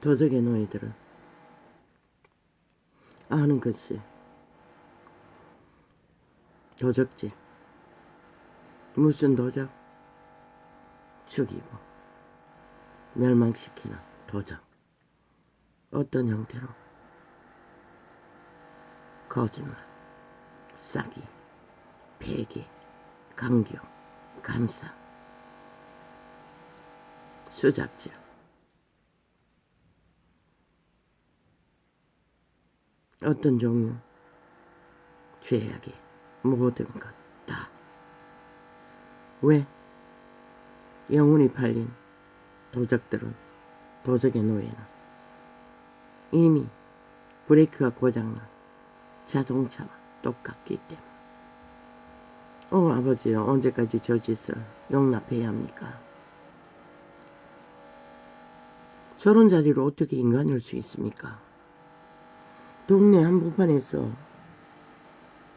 도적의 노예들은 아는 것이 도적질, 무슨 도적? 죽이고 멸망시키는 도적. 어떤 형태로? 거짓말, 사기, 배기, 강교, 간사, 수작질. 어떤 종류? 죄악의 모든 것 다. 왜? 영혼이 팔린 도적들은, 도적의 노예는 이미 브레이크가 고장난 자동차와 똑같기 때문에. 아버지요, 언제까지 저 짓을 용납해야 합니까? 저런 자리로 어떻게 인간일 수 있습니까? 동네 한복판에서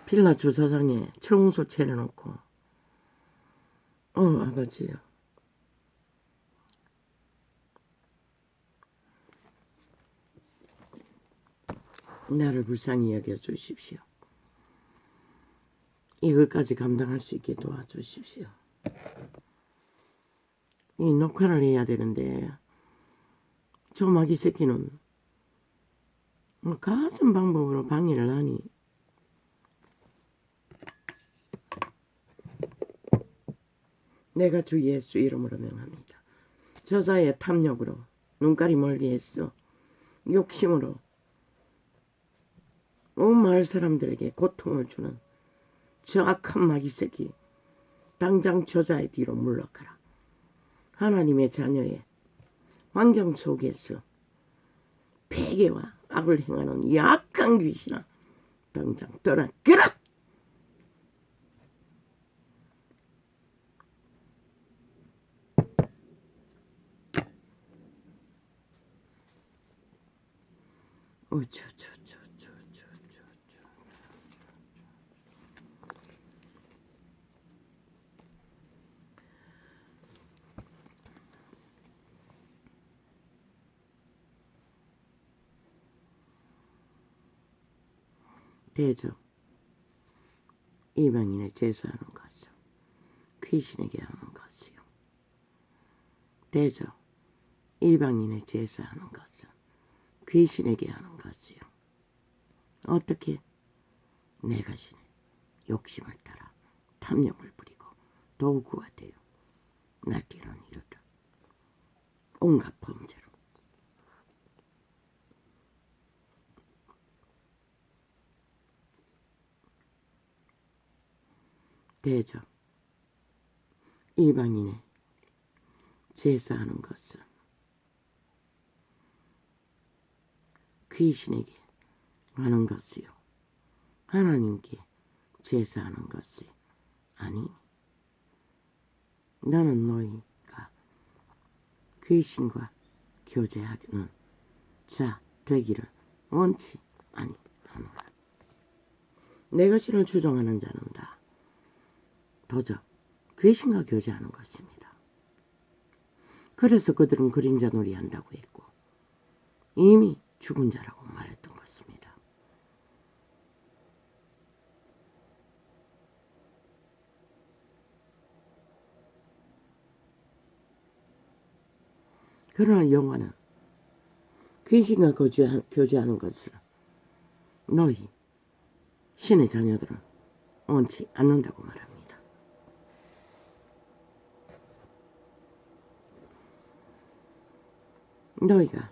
빌라 주차장에 철공소 차려놓고 아버지요, 나를 불쌍히 여겨 주십시오. 이것까지 감당할 수 있게 도와주십시오. 이 녹화를 해야 되는데 저 마귀 새끼는 같은 방법으로 방해를 하니 내가 주 예수 이름으로 명합니다. 저자의 탐욕으로 눈깔이 멀게 했어. 욕심으로 온 마을 사람들에게 고통을 주는 저 악한 마귀 새끼, 당장 저자의 뒤로 물러가라. 하나님의 자녀의 환경 속에서 폐괴와 악을 행하는 이 악한 귀신아, 당장 떠나가라. 대적 이방인의 제사하는 것은 귀신에게 하는 것이요. 대적 이방인의 제사하는 것은 귀신에게 하는 것이요. 어떻게? 내 자신의 욕심을 따라 탐욕을 부리고 도구가 되어 낚이는 일을 온갖 범죄로 대적 이방인의 제사하는 것은 귀신에게 하는 것이요 하나님께 제사하는 것이 아니니 나는 너희가 귀신과 교제하는 자 되기를 원치 아니하노라. 내 것을 주장하는 자는 다 도적 귀신과 교제하는 것입니다. 그래서 그들은 그림자 놀이 한다고 했고 이미 죽은 자라고 말했던 것입니다. 그러나 영화는 귀신과 교제하는 것을 너희 신의 자녀들은 원치 않는다고 말합니다. 너희가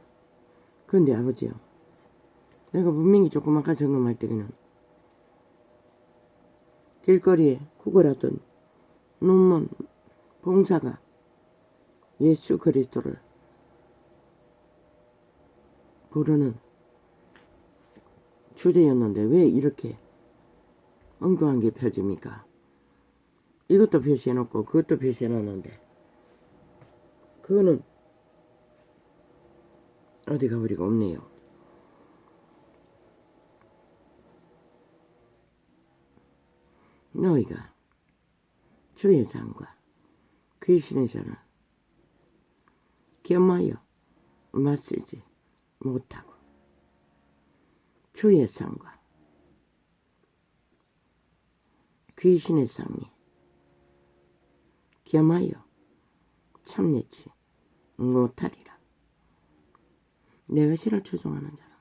근데 아버지요, 내가 분명히 조금 아까 점검할 때는 길거리에 구걸하던 눈먼 봉사가 예수 그리스도를 부르는 주제였는데 왜 이렇게 엉뚱한 게 펴집니까? 이것도 표시해놓고 그것도 표시해놨는데 그거는 어디 가버리고 없네요. 너희가 주의 장과 귀신의 자는 겸하여 맞설지 못하고 주의 상과 귀신의 상에 겸하여 참여치 못하리라. 내 것이를 추종하는 자는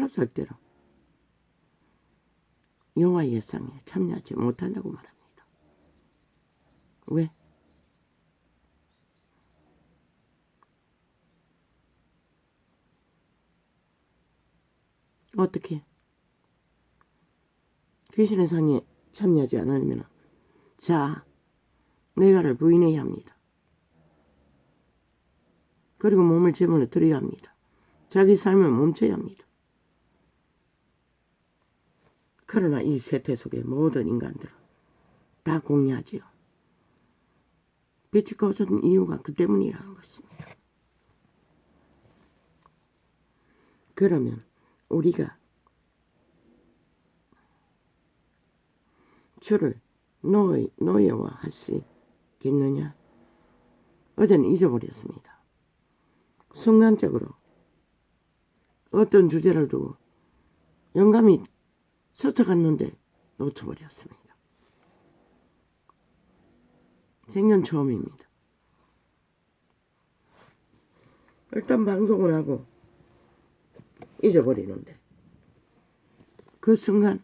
절대로 여호와의 상에 참여하지 못한다고 말합니다. 왜? 어떻게? 귀신의 상에 참여하지 않으면 자, 내가를 부인해야 합니다. 그리고 몸을 제물로 드려야 합니다. 자기 삶을 멈춰야 합니다. 그러나 이 세태 속의 모든 인간들은 다 공유하지요. 빛이 꺼진 이유가 그 때문이라는 것입니다. 그러면 우리가 주를 노예화 하시겠느냐? 어제는 잊어버렸습니다. 순간적으로 어떤 주제를 두고 영감이 스쳐갔는데 놓쳐버렸습니다. 생전 처음입니다. 일단 방송을 하고 잊어버리는데 그 순간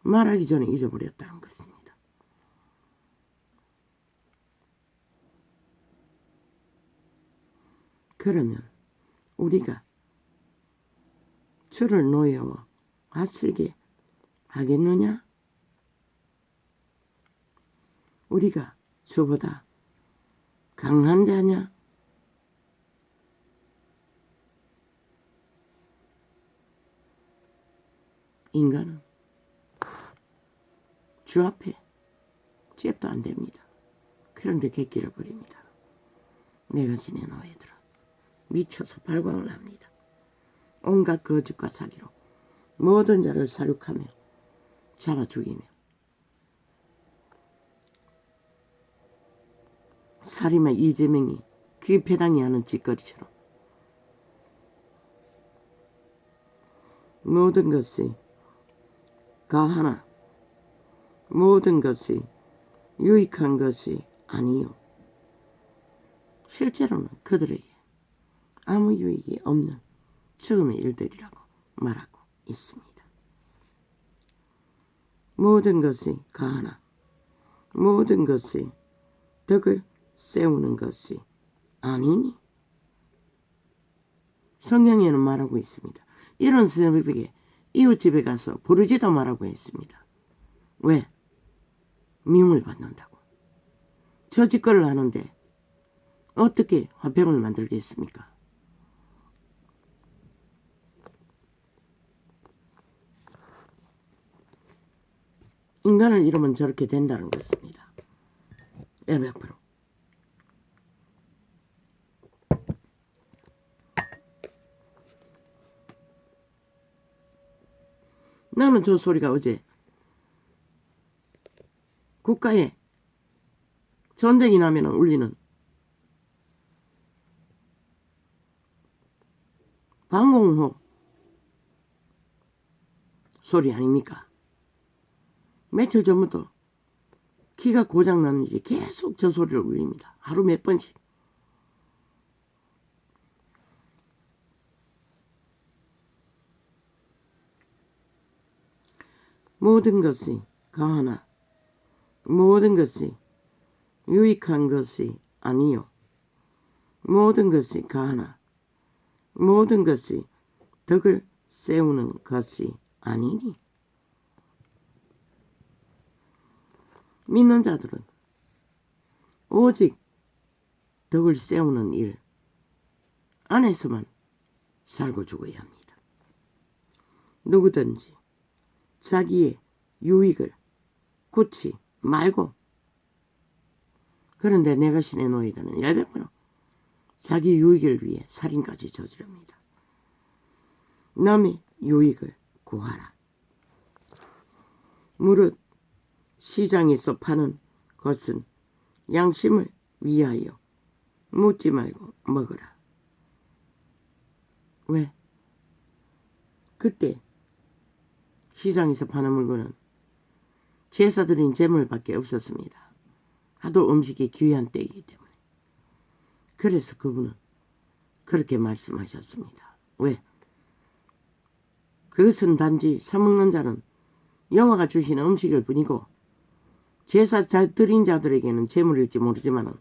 말하기 전에 잊어버렸다는 것입니다. 그러면 우리가 주를 노예화 하시게 하겠느냐? 우리가 주보다 강한 자냐? 인간은 주 앞에 잽도 안 됩니다. 그런데 객기를 부립니다. 내가 지낸 노예들은 미쳐서 발광을 합니다. 온갖 거짓과 사기로 모든 자를 사륙하며 잡아 죽이며 살인마 이재명이 귀패당이 하는 짓거리처럼 모든 것이 가하나 모든 것이 유익한 것이 아니요. 실제로는 그들에게 아무 유익이 없는 죽음의 일들이라고 말하고 있습니다. 모든 것이 가하나 모든 것이 덕을 세우는 것이 아니니 성경에는 말하고 있습니다. 이런 새벽에 이웃집에 가서 부르지도 말라고 했습니다. 왜? 미움을 받는다고. 저 짓거리를 하는데 어떻게 화평을 만들겠습니까? 인간을 잃으면 저렇게 된다는 것입니다. 100%. 나는 저 소리가 어제 국가에 전쟁이 나면 울리는 방공호 소리 아닙니까? 며칠 전부터 키가 고장났는지 계속 저 소리를 울립니다. 하루 몇 번씩. 모든 것이 가하나 모든 것이 유익한 것이 아니요. 모든 것이 가하나 모든 것이 덕을 세우는 것이 아니니. 믿는 자들은 오직 덕을 세우는 일 안에서만 살고 죽어야 합니다. 누구든지 자기의 유익을 굳이 말고, 그런데 내 것인의 노예들은 100% 자기 유익을 위해 살인까지 저지릅니다. 남의 유익을 구하라. 무릇 시장에서 파는 것은 양심을 위하여 묻지 말고 먹으라. 왜? 그때 시장에서 파는 물건은 제사 드린 재물밖에 없었습니다. 하도 음식이 귀한 때이기 때문에. 그래서 그분은 그렇게 말씀하셨습니다. 왜? 그것은 단지 사먹는 자는 여호와가 주시는 음식일 뿐이고 제사 드린 자들에게는 재물일지 모르지만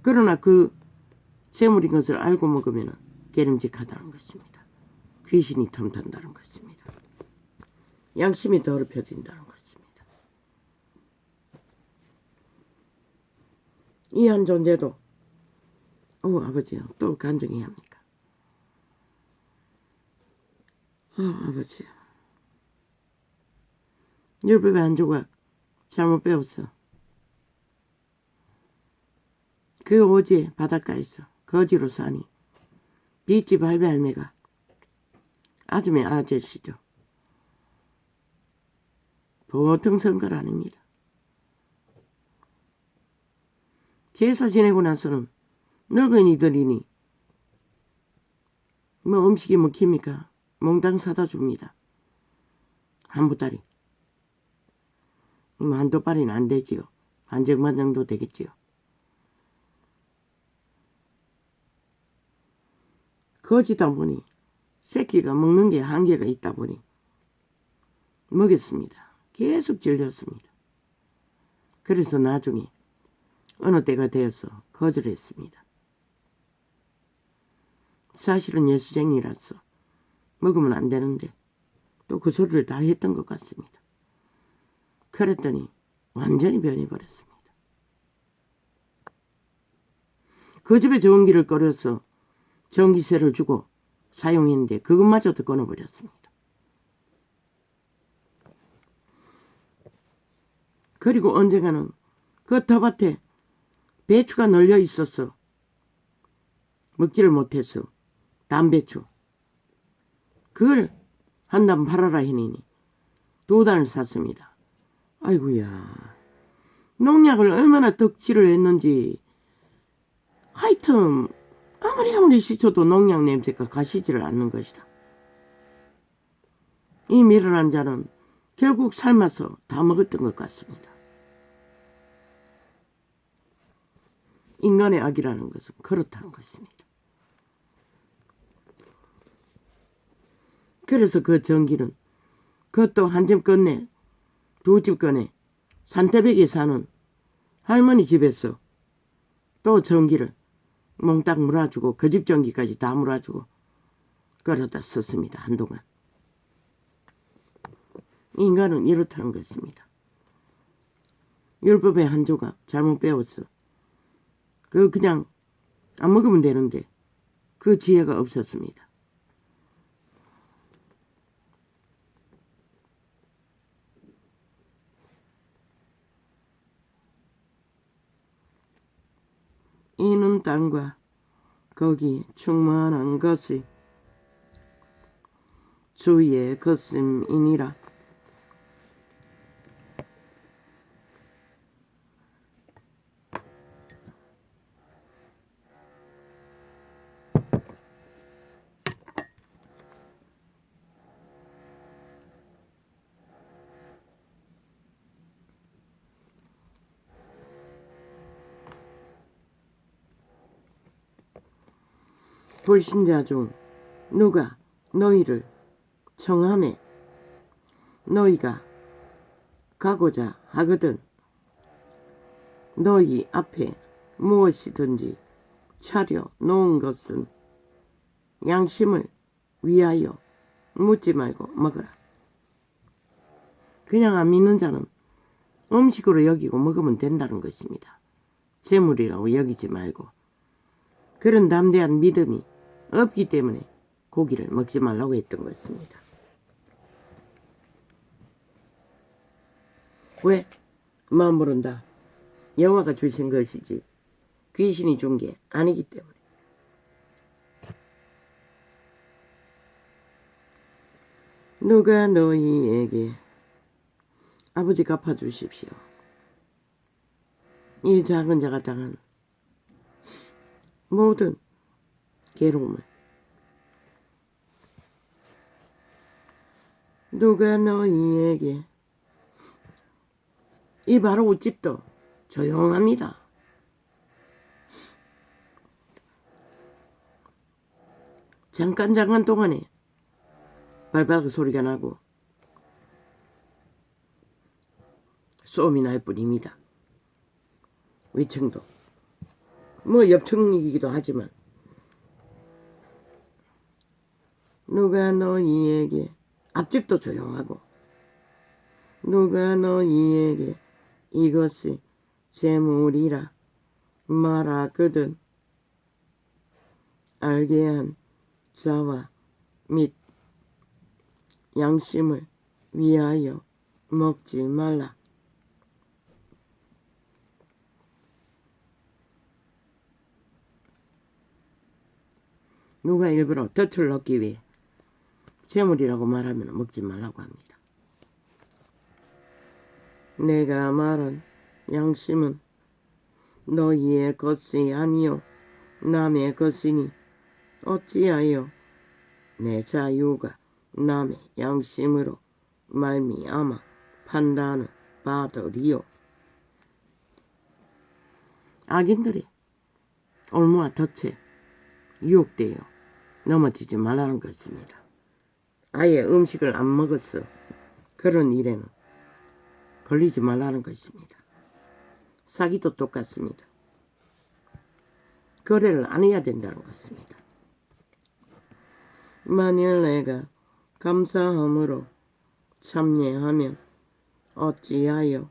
그러나 그 재물인 것을 알고 먹으면 게림직하다는 것입니다. 귀신이 탐탄다는 것입니다. 양심이 더럽혀진다는 것입니다. 이 한 존재도 아버지요 또 간증해야 합니까? 아버지 율법의 한 조각 잘못 배웠어. 그 오지에 바닷가에서 거지로 사니 빚집 할배할매가 아줌의 아저씨죠. 보통 성걸 아닙니다. 제사 지내고 나서는 늙은이들이니 뭐 음식이 먹힙니까? 몽땅 사다 줍니다. 한 보따리. 한두 발이는 안 되지요. 한정만 정도 되겠지요. 거지다 보니 새끼가 먹는 게 한계가 있다 보니 먹였습니다. 계속 질렸습니다. 그래서 나중에 어느 때가 되어서 거절했습니다. 사실은 예수쟁이라서 먹으면 안 되는데 또 그 소리를 다 했던 것 같습니다. 그랬더니 완전히 변해버렸습니다. 그 집에 전기를 꺼려서 전기세를 주고 사용했는데 그것마저도 끊어버렸습니다. 그리고 언젠가는 그 텃밭에 배추가 널려 있어서 먹지를 못해서 담배추 그걸 한 단 팔아라 하니 2단을 샀습니다. 아이고야 농약을 얼마나 덕질을 했는지 하여튼 아무리 씻어도 농약 냄새가 가시지를 않는 것이라. 이 미련한 자는 결국 삶아서 다 먹었던 것 같습니다. 인간의 악이라는 것은 그렇다는 것입니다. 그래서 그 전기는 그것도 한 집 건네 2집 건네 산태백에 사는 할머니 집에서 또 전기를 몽땅 물어주고 그 집 전기까지 다 물어주고 끌어다 썼습니다. 한동안. 인간은 이렇다는 것입니다. 율법의 한 조각 잘못 배웠어. 그냥 안 먹으면 되는데 그 지혜가 없었습니다. 이는 땅과 거기 충만한 것이 주의 것임이니라. 불신자 중 누가 너희를 청하매 너희가 가고자 하거든 너희 앞에 무엇이든지 차려 놓은 것은 양심을 위하여 묻지 말고 먹어라. 그냥 안 믿는 자는 음식으로 여기고 먹으면 된다는 것입니다. 재물이라고 여기지 말고. 그런 담대한 믿음이 없기 때문에 고기를 먹지 말라고 했던 것입니다. 왜? 마음 모른다. 여호와가 주신 것이지 귀신이 준 게 아니기 때문에. 누가 너희에게 아버지 갚아주십시오. 이 작은 자가 당한 모든 괴로움을 누가 너희에게 이 바로 옷집도 조용합니다. 잠깐 동안에 발바닥 소리가 나고 소음이 날 뿐입니다. 위층도 뭐 옆층이기도 하지만 누가 너희에게 앞집도 조용하고 누가 너희에게 이것이 재물이라 말하거든 알게 한 자와 및 양심을 위하여 먹지 말라. 누가 일부러 덫을 넣기 위해 재물이라고 말하면 먹지 말라고 합니다. 내가 말한 양심은 너희의 것이 아니요 남의 것이니 어찌하여 내 자유가 남의 양심으로 말미암아 판단을 받으리요. 악인들이 올무와 덫에 유혹되어 넘어지지 말라는 것입니다. 아예 음식을 안 먹었어. 그런 일에는 걸리지 말라는 것입니다. 사기도 똑같습니다. 거래를 안 해야 된다는 것입니다. 만일 내가 감사함으로 참여하면 어찌하여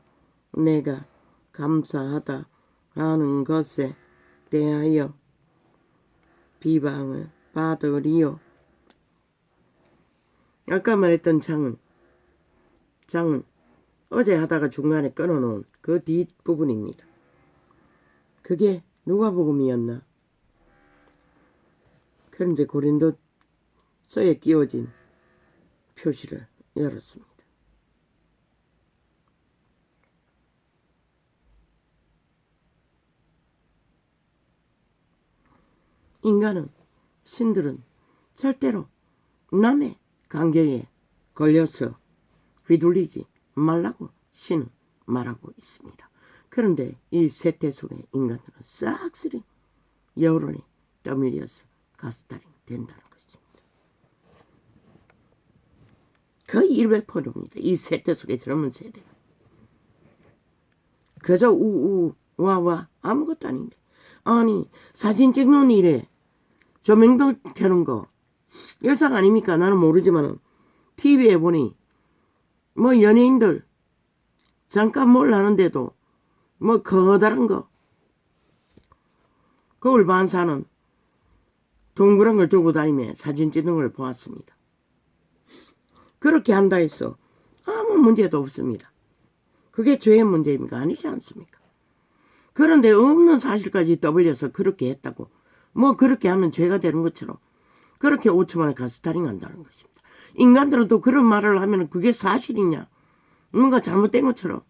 내가 감사하다 하는 것에 대하여 비방을 받으리요. 아까 말했던 장은 어제 하다가 중간에 끊어놓은 그 뒷부분입니다. 그게 누가복음이었나? 그런데 고린도서에 끼워진 표시를 열었습니다. 인간은, 신들은 절대로 남의 관계에 걸려서 휘둘리지 말라고 신은 말하고 있습니다. 그런데 이 세태 속의 인간들은 싹쓸이 여론에 떠밀려서 가스타링 된다는 것입니다. 거의 100%입니다. 이 세태 속의 젊은 세대. 그저 우우 와와 아무것도 아닌데. 아니 사진 찍는 일에 조명들 켜는 거 일상 아닙니까? 나는 모르지만 TV에 보니 뭐 연예인들 잠깐 뭘 하는데도 뭐 커다란 거 거울 반사는 동그란 걸 들고 다니며 사진 찍는 걸 보았습니다. 그렇게 한다 해서 아무 문제도 없습니다. 그게 죄의 문제입니까? 아니지 않습니까? 그런데 없는 사실까지 떠벌려서 그렇게 했다고 뭐 그렇게 하면 죄가 되는 것처럼 그렇게 5천만을 가스타링 한다는 것입니다. 인간들은 또 그런 말을 하면 그게 사실이냐 뭔가 잘못된 것처럼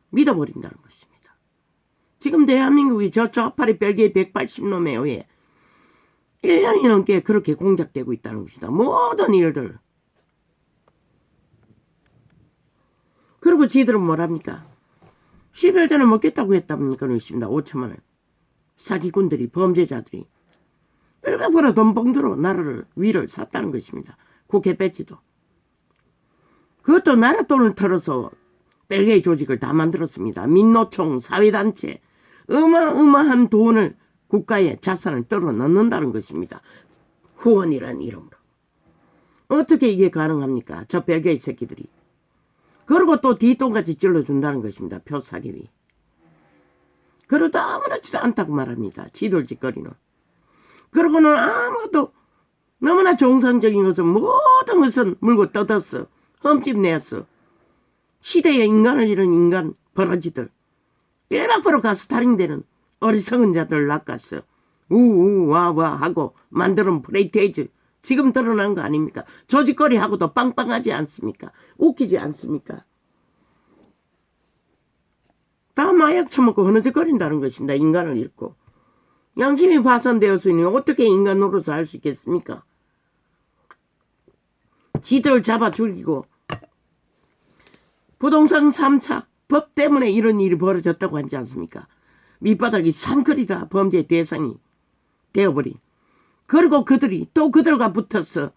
믿어버린다는 것입니다. 지금 대한민국이 저 좌파리 벨기에 180놈에 의해 1년이 넘게 그렇게 공작되고 있다는 것이다. 모든 일들. 그리고 지들은 뭐랍니까? 10일 전에 먹겠다고 했답니까? 그렇습니다. 5천만을. 사기꾼들이 범죄자들이 일가보라 돈 봉투로 나라를 위를 샀다는 것입니다. 국회 배지도. 그것도 나라 돈을 털어서 벨기에 조직을 다 만들었습니다. 민노총, 사회단체 어마어마한 돈을 국가의 자산을 떨어 넣는다는 것입니다. 후원이라는 이름으로. 어떻게 이게 가능합니까? 저 벨기에 새끼들이. 그리고 또 뒷돈까지 찔러준다는 것입니다. 표 사기 위. 그러다 아무렇지도 않다고 말합니다. 지돌짓거리는. 그러고는 아무것도 너무나 정상적인 것은 모든 것은 물고 뜯었어. 흠집 내었어. 시대의 인간을 잃은 인간 버러지들. 100% 가스타링되는 어리석은 자들 낚았어. 우우와와 하고 만드는 프레이테이즈. 지금 드러난 거 아닙니까? 조직거리하고도 빵빵하지 않습니까? 웃기지 않습니까? 다 마약 처먹고 흐느적거린다는 것입니다. 인간을 잃고. 양심이 파산되었으니 어떻게 인간 노릇을 할 수 있겠습니까? 지들을 잡아 죽이고 부동산 3차 법 때문에 이런 일이 벌어졌다고 하지 않습니까? 밑바닥이 산거리가 범죄 대상이 되어버린. 그리고 그들이 또 그들과 붙어서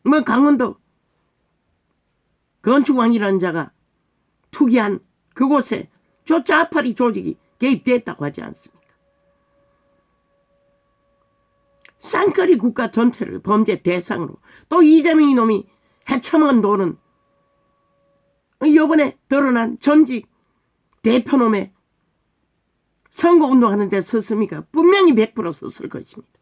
뭐 강원도 건축왕이라는 자가 투기한 그곳에 저 짜파리 조직이 개입됐다고 하지 않습니까? 쌍거리 국가 전체를 범죄 대상으로 또 이재명 이놈이 해쳐먹은 돈은 이번에 드러난 전직 대표놈의 선거운동하는 데 썼습니까? 분명히 100% 썼을 것입니다.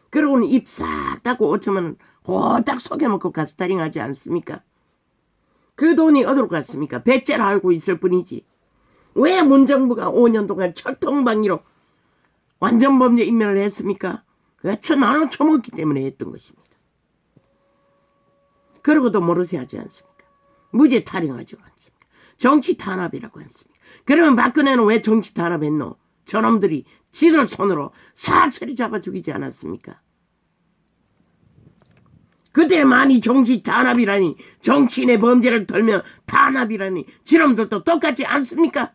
그러고는 입 싹 닫고 5천만 원 호딱 속여먹고 가스타링하지 않습니까? 그 돈이 어디로 갔습니까? 배째를 알고 있을 뿐이지. 왜 문정부가 5년 동안 철통방위로 완전 범죄 인멸을 했습니까? 그거 나눠 처먹기 때문에 했던 것입니다. 그러고도 모르쇠 하지 않습니까? 무죄 탈영하지 않습니까? 정치 탄압이라고 했습니까? 그러면 박근혜는 왜 정치 탄압했노? 저놈들이 지들 손으로 싹쓸이 잡아 죽이지 않았습니까? 그때 많이 정치 탄압이라니, 정치인의 범죄를 털면 탄압이라니, 지놈들도 똑같지 않습니까?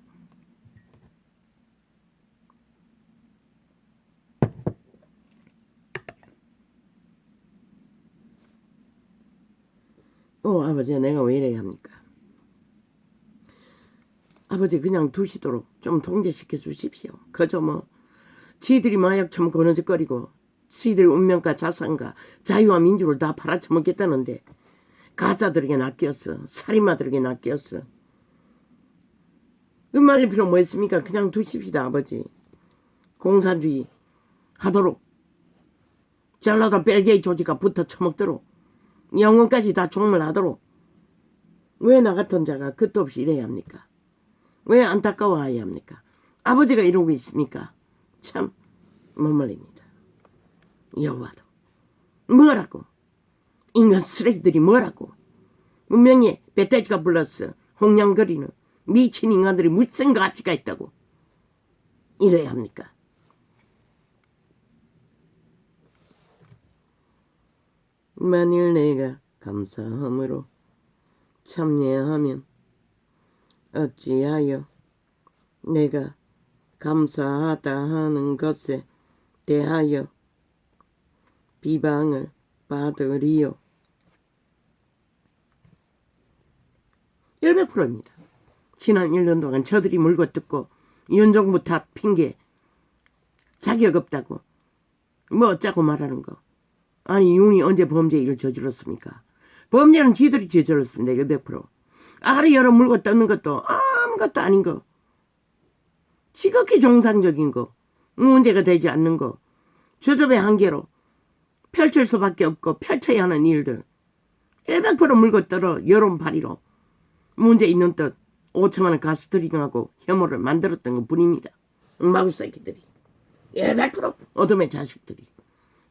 아버지, 내가 왜 이래야 합니까? 아버지, 그냥 두시도록 좀 통제시켜 주십시오. 그저 뭐 지들이 마약 처먹고 어느짓거리고 지들의 운명과 자산과 자유와 민주를 다 팔아쳐먹겠다는데 가짜들에게 낚였어. 살인마들에게 낚였어. 말릴 필요 뭐 있습니까? 그냥 두십시다, 아버지. 공산주의 하도록, 전라도 벨기에 조직과 붙어 처먹도록, 영혼까지 다 종말하도록. 왜 나 같은 자가 끝도 없이 이래야 합니까? 왜 안타까워해야 합니까? 아버지가 이러고 있으니까 참 못 말립니다. 여호와도 뭐라고? 인간 쓰레기들이 뭐라고? 분명히 배때지가 불렀어. 홍냥거리는 미친 인간들이 무슨 가치가 있다고 이래야 합니까? 만일 내가 감사함으로 참여하면 어찌하여 내가 감사하다 하는 것에 대하여 비방을 받으리요. 100%입니다. 지난 1년 동안 저들이 물고 뜯고 윤정부 탓 핑계 자격 없다고 뭐 어쩌고 말하는 거. 아니 윤이 언제 범죄 일을 저질렀습니까? 범죄는 지들이 저질렀습니다. 100%. 아래 열어 물고 뜯는 것도 아무것도 아닌 거. 지극히 정상적인 거. 문제가 되지 않는 거. 주접의 한계로 펼칠 수밖에 없고 펼쳐야 하는 일들. 100% 물고 뜯어 여론 발의로 문제 있는 듯 5천만 원 가스트링하고 혐오를 만들었던 것 뿐입니다. 마구새끼들이 100% 어둠의 자식들이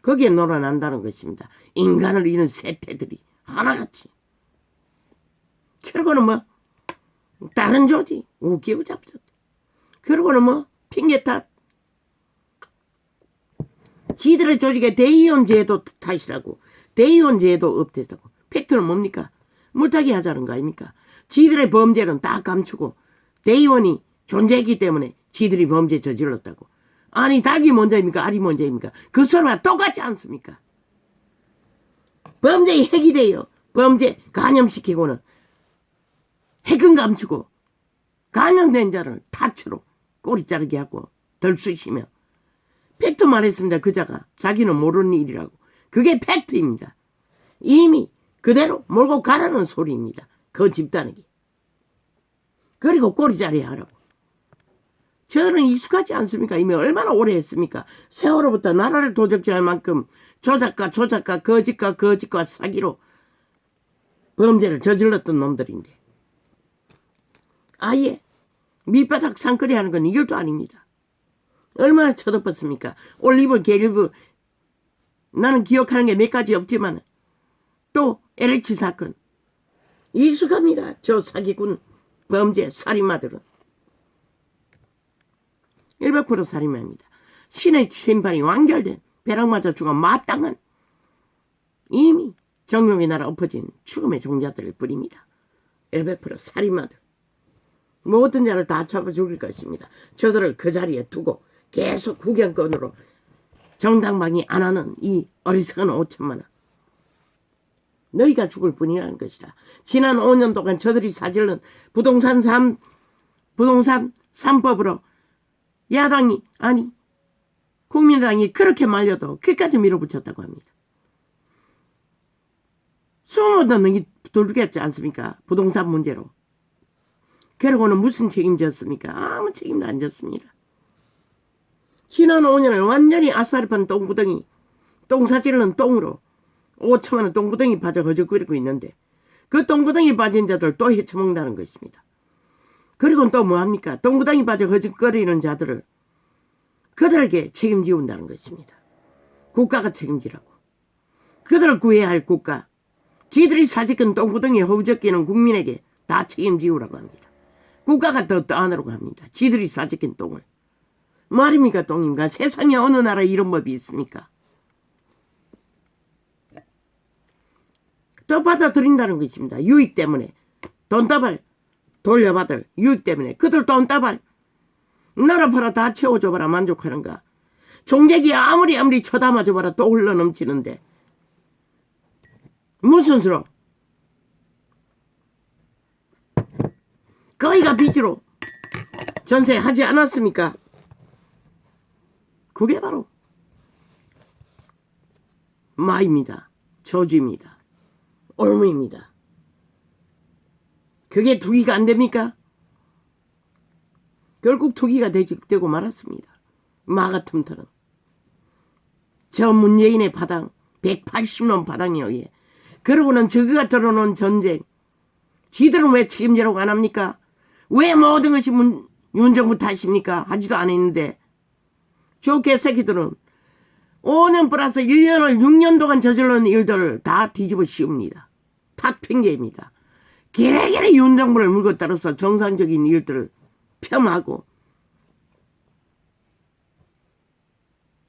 거기에 놀아난다는 것입니다. 인간을 잃은 세태들이 하나같이. 그러고는 뭐 다른 조직 웃기고 잡혔다. 그러고는 뭐 핑계 탓. 지들의 조직의 대의원 제도 탓이라고. 대의원 제도 없댔다고. 팩트는 뭡니까? 물타기 하자는 거 아닙니까? 지들의 범죄는 다 감추고 대의원이 존재했기 때문에 지들이 범죄 저질렀다고. 아니 닭이 먼저입니까? 알이 먼저입니까? 그 서로가 똑같지 않습니까? 범죄의 핵이 돼요. 범죄 감염시키고는 핵은 감추고 감염된 자를 타처로 꼬리 자르게 하고 덜 쑤시며 팩트 말했습니다. 그자가 자기는 모르는 일이라고. 그게 팩트입니다. 이미 그대로 몰고 가라는 소리입니다. 그 집단에게. 그리고 꼬리자리 하라고. 저는 익숙하지 않습니까? 이미 얼마나 오래 했습니까? 세월호부터 나라를 도적질할 만큼 조작과 거짓과 사기로 범죄를 저질렀던 놈들인데 아예 밑바닥 산거리 하는 건 일도 아닙니다. 얼마나 쳐덮었습니까? 올리브, 게릴브 나는 기억하는 게 몇 가지 없지만 또 LH 사건 익숙합니다. 저 사기꾼 범죄 살인마들은 100% 살인마입니다. 신의 심판이 완결된 벼락 맞아 죽어 마땅한 이미 정욕의 나라 엎어진 죽음의 종자들을 뿌립니다. 100% 살인마들. 모든 자를 다 잡아 죽일 것입니다. 저들을 그 자리에 두고 계속 구경꾼으로 정당방위 안 하는 이 어리석은 5천만원. 너희가 죽을 뿐이라는 것이라. 지난 5년 동안 저들이 사질른 부동산 3법으로 야당이 아니 국민당이 그렇게 말려도 끝까지 밀어붙였다고 합니다. 수모도 능이 두르겠지 않습니까? 부동산 문제로. 그러고는 무슨 책임졌습니까? 아무 책임도 안 졌습니다. 지난 5년을 완전히 아싸리판 똥구덩이, 똥사질른 똥으로 5천만원 똥구덩이 빠져 허적거리고 있는데 그 똥구덩이 빠진 자들 또 헤쳐먹는다는 것입니다. 그리고 또 뭐합니까? 똥구덩이 빠져 허적거리는 자들을 그들에게 책임지운다는 것입니다. 국가가 책임지라고. 그들을 구해야 할 국가, 지들이 사직한 똥구덩이에 허우적기는 국민에게 다 책임지우라고 합니다. 국가가 더 떠안으라고 합니다. 지들이 사직한 똥을. 말입니까 똥입니까? 세상에 어느 나라에 이런 법이 있습니까? 또 받아들인다는 것입니다. 유익 때문에. 돈다발 돌려받을 유익 때문에. 그들 돈다발 나라 팔아 다 채워줘봐라 만족하는가. 종객이 아무리 쳐담아줘봐라 또 흘러넘치는데 무슨 수로 거기가 빚으로 전세하지 않았습니까? 그게 바로 마입니다. 저주입니다. 올무입니다. 그게 투기가 안 됩니까? 결국 투기가 되고 말았습니다. 마 같은 털은. 저 문재인의 바당 180년 바당에 의해 그러고는 저그가 들어놓은 전쟁 지들은 왜 책임지라고 안 합니까? 왜 모든 것이 윤정부 탓입니까? 하지도 않았는데 저 개새끼들은 5년 플러스 1년을 6년 동안 저질러놓은 일들을 다 뒤집어 씌웁니다. 탓 핑계입니다. 기레기레 윤정부를 물고 따라서 정상적인 일들을 폄하하고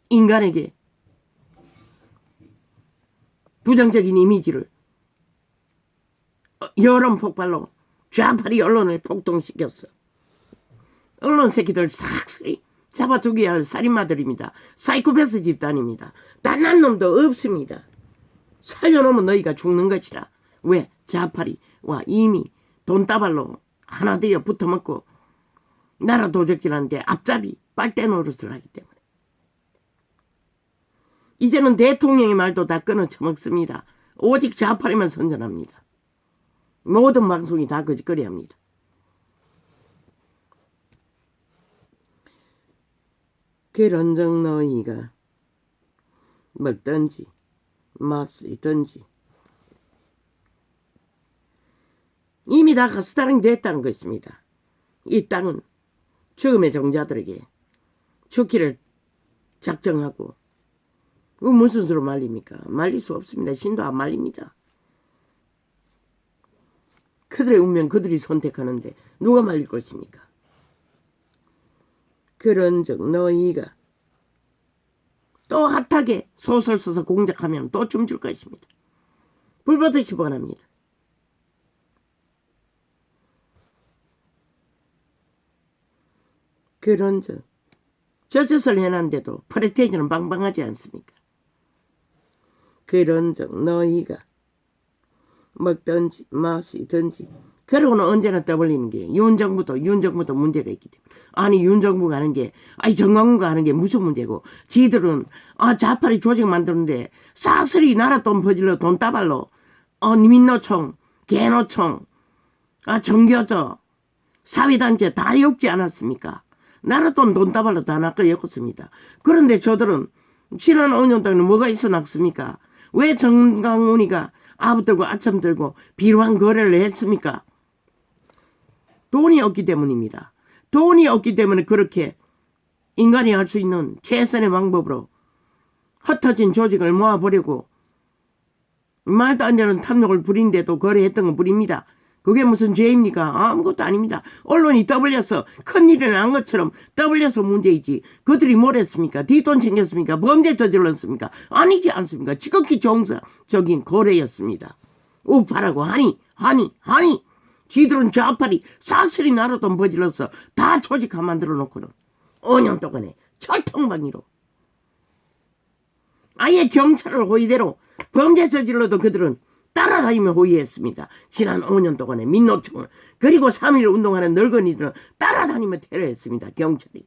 인간에게 부정적인 이미지를 여론 폭발로 좌파리 언론을 폭동시켰어. 언론 새끼들 싹쓸이 잡아 죽여야 할 살인마들입니다. 사이코패스 집단입니다. 딴난 놈도 없습니다. 살려놓으면 너희가 죽는 것이라. 왜? 좌파리와 이미 돈다발로 하나 되어 붙어먹고 나라 도적질하는데 앞잡이 빨대 노릇을 하기 때문에. 이제는 대통령의 말도 다 끊어쳐먹습니다. 오직 좌파리만 선전합니다. 모든 방송이 다 거짓거리합니다. 그런즉 너희가 먹든지 마시든지 이미 다 가스다랑이 됐다는 것입니다. 이 땅은 죽음의 종자들에게 죽기를 작정하고 무슨 수로 말립니까? 말릴 수 없습니다. 신도 안 말립니다. 그들의 운명 그들이 선택하는데 누가 말릴 것입니까? 그런즉 너희가 또 핫하게 소설 써서 공작하면 또 춤출 것입니다. 불보듯이 뻔합니다. 그런즉 저 짓을 해놨는데도 프레테이지는 방방하지 않습니까? 그런즉 너희가 먹든지 마시든지 그러고는 언제나 떠벌리는 게 윤정부도 문제가 있기 때문에. 아니 윤정부가 하는 게 아니 정광훈가 하는 게 무슨 문제고 지들은 좌파리 조직 만드는데 싹쓸이 나라 돈 퍼질러 돈 따발로 민노총 개노총 정교조 사회단체 다 엮지 않았습니까? 나라 돈 따발로 다 낚아 엮었습니다. 그런데 저들은 지난 5년 동안 뭐가 있어 놨습니까? 왜 정광훈이가 아부 들고 아참 들고 비루한 거래를 했습니까? 돈이 없기 때문입니다. 돈이 없기 때문에 그렇게 인간이 할 수 있는 최선의 방법으로 흩어진 조직을 모아보려고 말도 안 되는 탐욕을 부린데도 거래했던 건 뿐입니다. 그게 무슨 죄입니까? 아무것도 아닙니다. 언론이 떠벌려서 큰일이 난 것처럼 떠벌려서 문제이지. 그들이 뭘 했습니까? 뒷돈 챙겼습니까? 범죄 저질렀습니까? 아니지 않습니까? 지극히 정상적인 거래였습니다. 우파라고 하니 지들은 좌파리 싹쓸이 나라 돈 버질러서 다 조직화 만들어 놓고는 5년 동안에 철통방위로 아예 경찰을 호위대로 범죄 저질러도 그들은 따라다니며 호위했습니다. 지난 5년 동안에 민노총을 그리고 3.1 운동하는 늙은이들은 따라다니며 테러했습니다. 경찰이.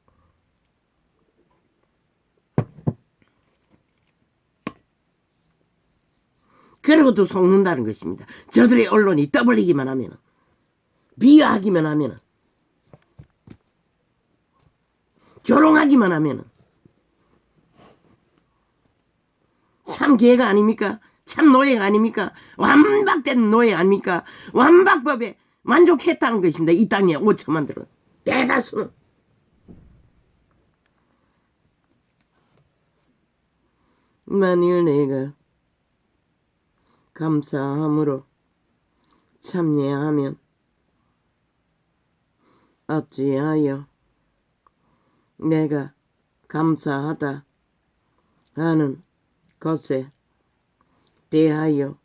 그러고도 속는다는 것입니다. 저들의 언론이 떠벌리기만 하면 비하하기만 하면 조롱하기만 하면 참 개가 아닙니까? 참 노예가 아닙니까? 완박된 노예 아닙니까? 완박법에 만족했다는 것입니다. 이 땅에 5천만들은 대다수는. 만일 내가 감사함으로 참여하면 어찌하여 내가 감사하다 하는 것에 대하여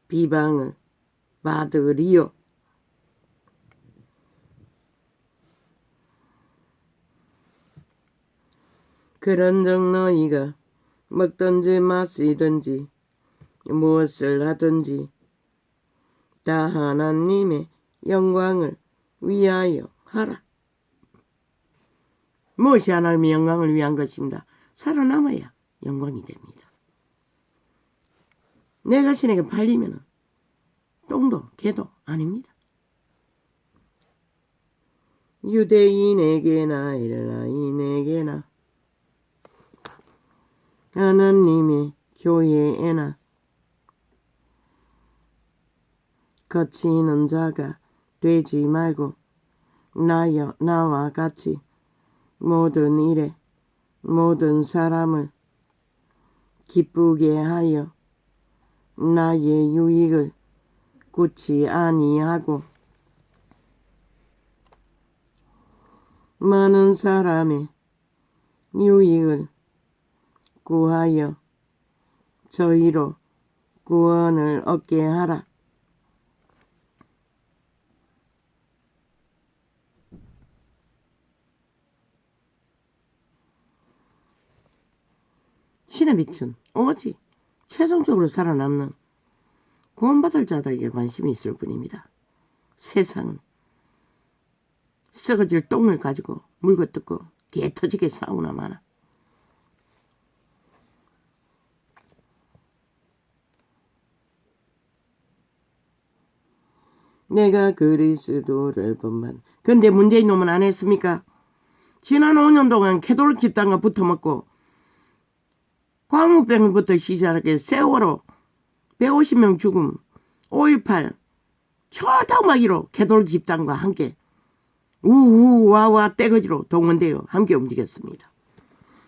비방을 받으리요. 그런즉 너희가 먹든지 마시든지 무엇을 하든지 다 하나님의 영광을 위하여 하라. 무엇이 하나님의 영광을 위한 것입니다. 살아남아야 영광이 됩니다. 내 자신에게 팔리면 똥도 개도 아닙니다. 유대인에게나 헬라인에게나 하나님의 교회에나 거치는 자가 되지 말고 나와 같이 모든 일에 모든 사람을 기쁘게 하여 나의 유익을 굳이 아니하고 많은 사람의 유익을 구하여 저희로 구원을 얻게 하라. 신의 빛은 오직 최종적으로 살아남는 구원받을 자들에게 관심이 있을 뿐입니다. 세상은 썩어질 똥을 가지고 물고 뜯고 개 터지게 싸우나 마나. 내가 그리스도를 본만. 근데 문재인 놈은 안 했습니까? 지난 5년 동안 캐톨릭 집단과 붙어먹고 광우병부터 시작해 세월호 150명 죽음 5.18 철탑마기로 캐톨릭 집단과 함께 우우와와 떼거지로 동원되어 함께 움직였습니다.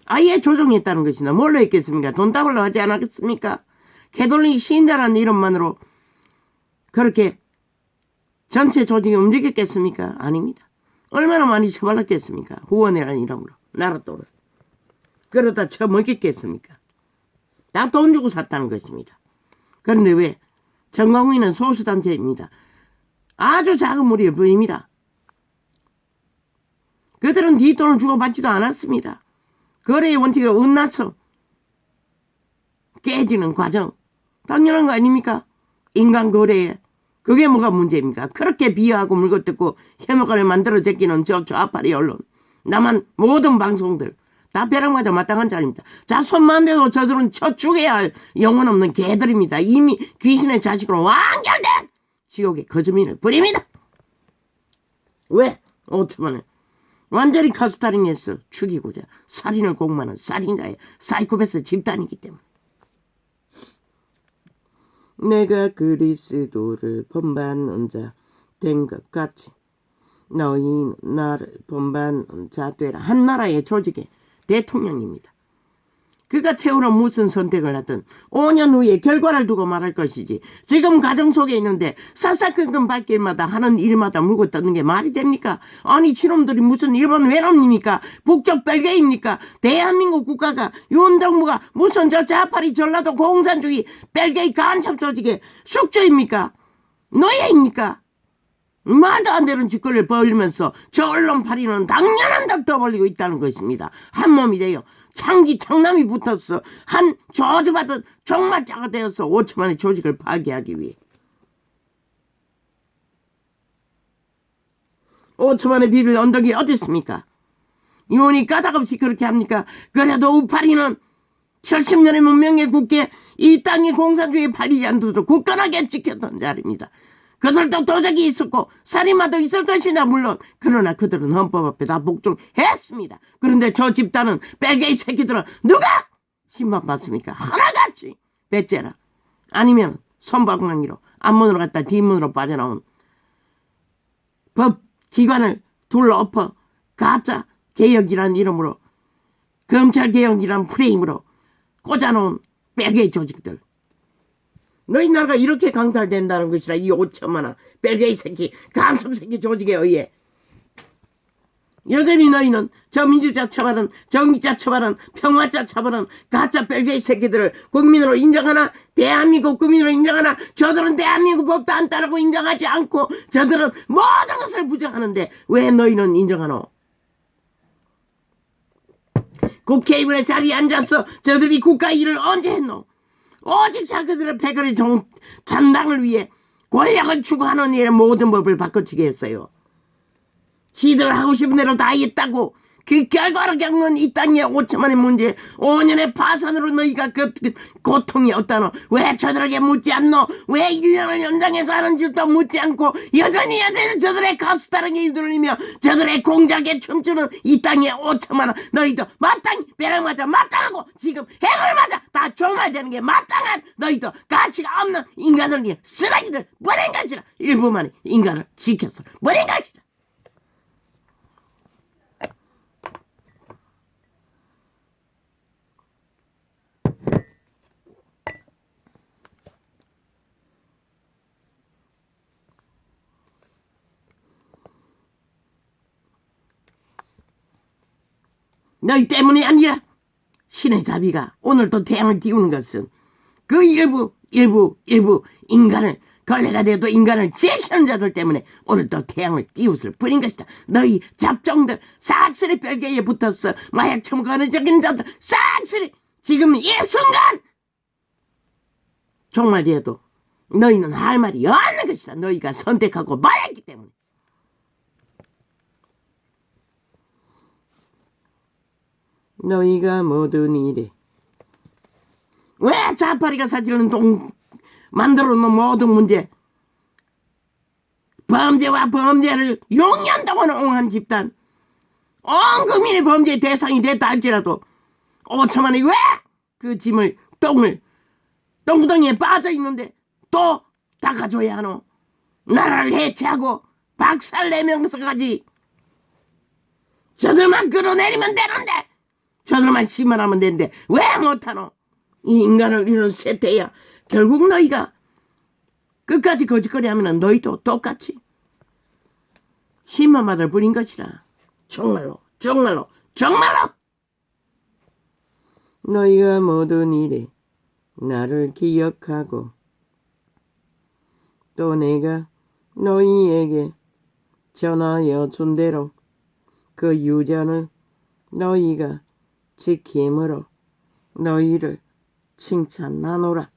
아예 조종했다는 것이나 뭘로 했겠습니까? 돈다발로 하지 않았겠습니까? 캐톨릭 신자라는 이름만으로 그렇게 전체 조직이 움직였겠습니까? 아닙니다. 얼마나 많이 처벌했겠습니까? 후원회라는 이름으로 나라또를. 그러다 처먹겠겠습니까? 다 돈 주고 샀다는 것입니다. 그런데 왜? 정광훈은 소수단체입니다. 아주 작은 무리일 뿐입니다. 그들은 뒷돈을 주고 받지도 않았습니다. 거래의 원칙이 어긋나서 깨지는 과정. 당연한 거 아닙니까? 인간 거래에. 그게 뭐가 문제입니까? 그렇게 비하하고 물거뜯고 혐오감을 만들어 제끼는 저 좌파리 언론. 나만 모든 방송들. 다 벼락맞아 마땅한 자입니다. 자, 손만 대도 저들은 쳐 죽여야 할 영혼 없는 개들입니다. 이미 귀신의 자식으로 완결된 지옥의 거주민을 부립니다. 왜? 오트만을 완전히 커스터링해서 죽이고자 살인을 공모하는 살인자의 사이코패스 집단이기 때문에. 내가 그리스도를 본받는 자 된 것 같이 너희는 나를 본받는 자 되라. 한 나라의 조직의 대통령입니다. 그가 최후로 무슨 선택을 하든 5년 후에 결과를 두고 말할 것이지. 지금 가정 속에 있는데 사사건건 발길마다 하는 일마다 물고 뜯는 게 말이 됩니까? 아니 저놈들이 무슨 일본 외놈입니까? 북쪽 벨기에입니까? 대한민국 국가가 윤정부가 무슨 저 자파리 전라도 공산주의 벨기에 간첩 조직의 숙주입니까? 노예입니까? 말도 안 되는 짓거리를 벌리면서 저 언론파리는 당연한 덕도 벌리고 있다는 것입니다. 한 몸이 되어 창기 창남이 붙었어. 한 저주받은 종말자가 되어서 5천만의 조직을 파괴하기 위해. 5천만의 비밀 언덕이 어디 있습니까? 이혼이 까닭없이 그렇게 합니까? 그래도 우파리는 70년의 문명의 국계 이 땅이 공산주의에 팔리지 않도록 굳건하게 지켰던 자리입니다. 그들도 도적이 있었고 살인마도 있을 것이다 물론. 그러나 그들은 헌법 앞에 다 복종했습니다. 그런데 저 집단은 벨기에 새끼들은 누가 심판받습니까? 하나같이 배째라 아니면 선방망이로 앞문으로 갔다 뒷문으로 빠져나온 법기관을 둘러엎어 가짜 개혁이라는 이름으로 검찰개혁이라는 프레임으로 꽂아놓은 벨기에 조직들. 너희 나라가 이렇게 강탈된다는 것이라. 이 5천만원 벨기에 새끼 간첩 새끼 조직에 의해 여전히 너희는 저 민주자 처벌은 정의자 처벌은 평화자 처벌은 가짜 벨기에 새끼들을 국민으로 인정하나? 대한민국 국민으로 인정하나? 저들은 대한민국 법도 안 따르고 인정하지 않고 저들은 모든 것을 부정하는데 왜 너희는 인정하노? 국회의원의 자리에 앉아서 저들이 국가 일을 언제 했노? 오직 자기들의 패거리 잔당을 위해 권력을 추구하는 일의 모든 법을 바꿔치게 했어요. 지들 하고 싶은 대로 다 했다고. 그 결과로 겪는 이 땅의 5천만의 문제 5년의 파산으로 너희가 그 고통이 없다노? 왜 저들에게 묻지 않노? 왜 1년을 연장해서 하는 줄도 묻지 않고 여전히 저들의 가스다랑에 이들리며 저들의 공작에 춤추는 이 땅의 5천만원 너희도 마땅히 배랑 맞아 마땅하고 지금 핵을 맞아 다 종말되는 게 마땅한 너희도 가치가 없는 인간을 쓰레기들 버린 것이라. 일부만이 인간을 지켜서 버린 것이라. 너희 때문이 아니라 신의 자비가 오늘도 태양을 띄우는 것은 그 일부 인간을 걸레가 돼도 인간을 지키는 자들 때문에 오늘도 태양을 띄웠을 뿐인 것이다. 너희 잡종들 싹쓸이 벨기에에 붙었어. 마약 처먹는 적인 자들 싹쓸이 지금 이 순간 종말되어도 너희는 할 말이 없는 것이다. 너희가 선택하고 말했기 때문에. 너희가 모든 일에 왜 자파리가 사지르는 만들어 놓은 모든 문제 범죄와 범죄를 6년 동안 옹한 집단 온 국민의 범죄의 대상이 됐다 할지라도 5천만이 왜 그 짐을 똥구덩이에 빠져있는데 또 닦아줘야 하노? 나라를 해체하고 박살내면서까지 저들만 끌어내리면 되는데 저들만 심판하면 되는데 왜 못하노? 이 인간을 이런 세태야. 결국 너희가 끝까지 거짓거리 하면 너희도 똑같이 심판받을 뿐인 것이라. 정말로 너희가 모든 일에 나를 기억하고 또 내가 너희에게 전하여 준 대로 그 유전을 너희가 지킴으로 너희를 칭찬하노라.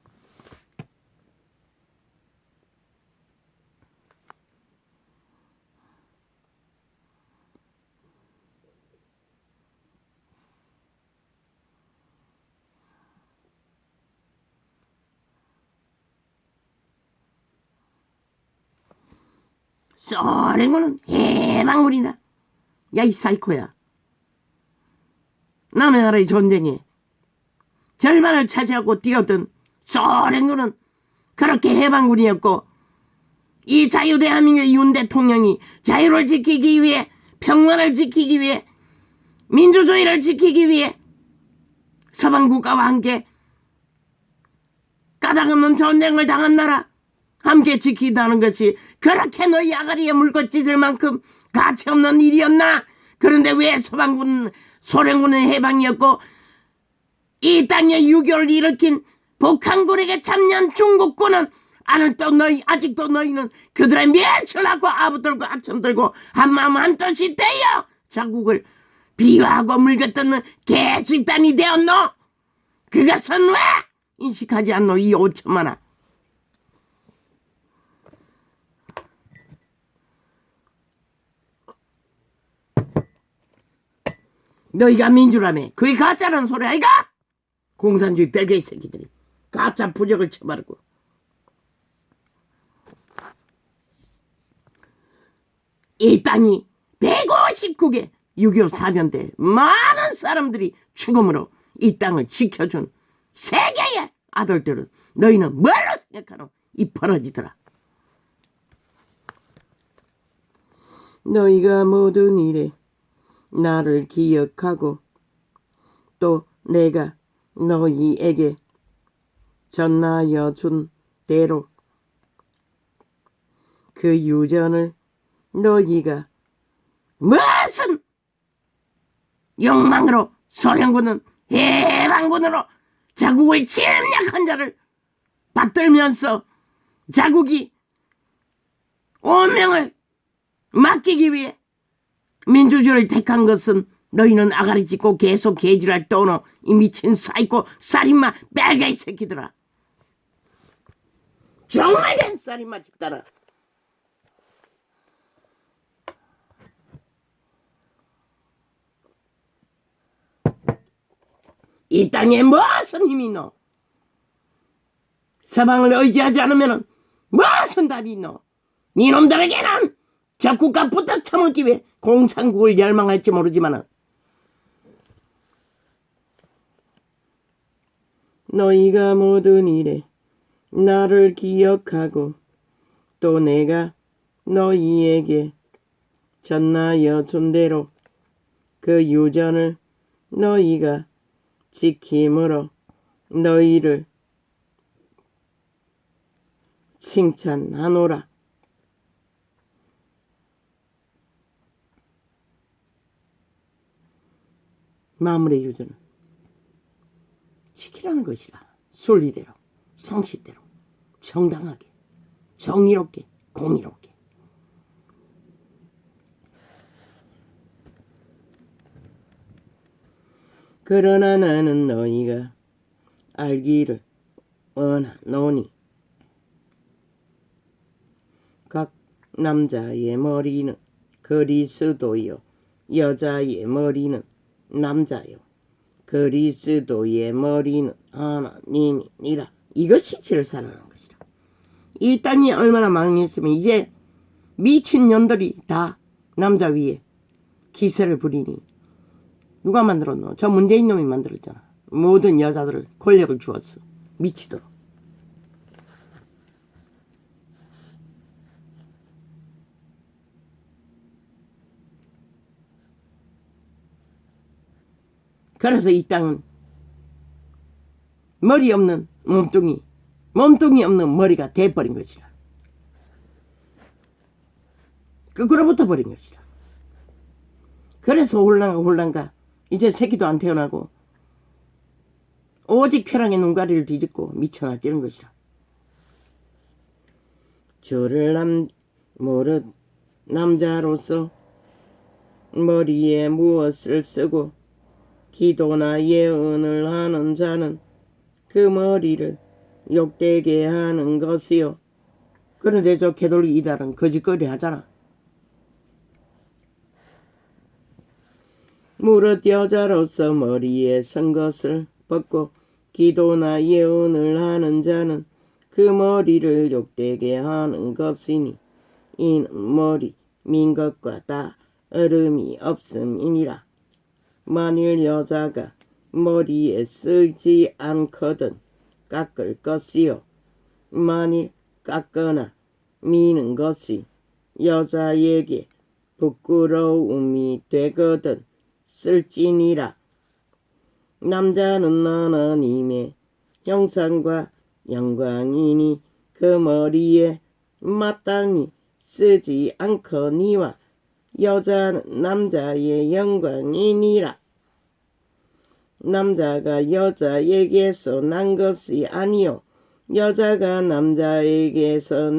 쏘는 거는 해방물이다. 야, 이 사이코야. 남의 나라의 전쟁에 절반을 차지하고 뛰었던 소련군은 그렇게 해방군이었고 이 자유대한민국의 윤 대통령이 자유를 지키기 위해 평화를 지키기 위해 민주주의를 지키기 위해 서방 국가와 함께 까닭없는 전쟁을 당한 나라 함께 지키다는 것이 그렇게 너희 아가리에 물고 찢을 만큼 가치없는 일이었나? 그런데 왜 소련군은 해방이었고 이 땅에 6.25를 일으킨 북한군에게 참여한 중국군은 아직도 너희는 그들의 멸치하고 아부들고 아첨들고 한마음 한뜻이 되어 자국을 비하하고 물거뜯는 개집단이 되었노? 그것은 왜 인식하지 않노? 이 5천만아. 너희가 민주라며. 그게 가짜라는 소리 아이가? 공산주의 별개의 새끼들이 가짜 부적을 쳐바르고 이 땅이 159개 6.25 사변대 많은 사람들이 죽음으로 이 땅을 지켜준 세계의 아들들은 너희는 뭘로 생각하노? 이 벌어지더라. 너희가 모든 일에 나를 기억하고 또 내가 너희에게 전하여 준 대로 그 유전을 너희가 무슨 욕망으로 소련군은 해방군으로 자국을 침략한 자를 받들면서 자국이 운명을 맡기기 위해 민주주의를 택한 것은 너희는 아가리 찢고 계속 개질할 떠노 이 미친 사이코 살인마 빨개 이 새끼들아. 정말 된 살인마 짓더라. 이 땅에 무슨 힘이 있노? 서방을 의지하지 않으면 무슨 답이 있노? 니놈들에게는 저 국가부터 처먹기 위해 공산국을 열망할지 모르지만 너희가 모든 일에 나를 기억하고 또 내가 너희에게 전하여 준 대로 그 유전을 너희가 지킴으로 너희를 칭찬하노라. 마무리 유전은 지키라는 것이라. 순리대로, 상식대로, 정당하게, 정의롭게, 공의롭게. 그러나 나는 너희가 알기를 원하노니 각 남자의 머리는 그리스도요 여자의 머리는 남자요 그리스도의 머리는 하나님이니라. 이것이 질서라는 것이라. 이 땅이 얼마나 망했으면 이제 미친년들이 다 남자 위에 기세를 부리니 누가 만들었노? 저 문재인 놈이 만들었잖아. 모든 여자들을 권력을 주었어. 미치도록. 그래서 이 땅은 머리 없는 몸뚱이 없는 머리가 돼버린 것이라. 그로부터 버린 것이라. 그래서 홀랑가 이제 새끼도 안 태어나고 오직 쾌락의 눈가리를 뒤집고 미쳐 날뛰는 것이라. 주를 모르 남자로서 머리에 무엇을 쓰고 기도나 예언을 하는 자는 그 머리를 욕되게 하는 것이요. 그런데 저 개돌이 이달은 거짓거리 하잖아. 무릇 여자로서 머리에 쓴 것을 벗고 기도나 예언을 하는 자는 그 머리를 욕되게 하는 것이니 이는 머리 민 것과 다름이 없음이니라. 만일 여자가 머리에 쓰지 않거든 깎을 것이요 만일 깎거나 미는 것이 여자에게 부끄러움이 되거든 쓸지니라. 남자는 하나님의 형상과 영광이니 그 머리에 마땅히 쓰지 않거니와 여자는 남자의 영광이니라. 남자가 여자에게서 난 것이 아니요 여자가 남자에게서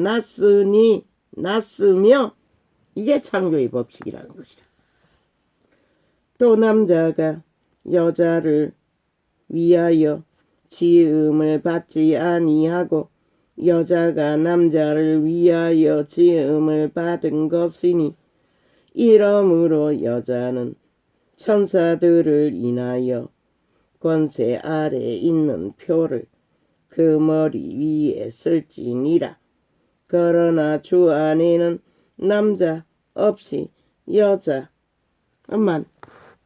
났으며 이게 창조의 법칙이라는 것이다. 또 남자가 여자를 위하여 지음을 받지 아니하고 여자가 남자를 위하여 지음을 받은 것이니 이러므로 여자는 천사들을 인하여 권세 아래 있는 표를 그 머리 위에 쓸지니라. 그러나 주 안에는 남자 없이 여자만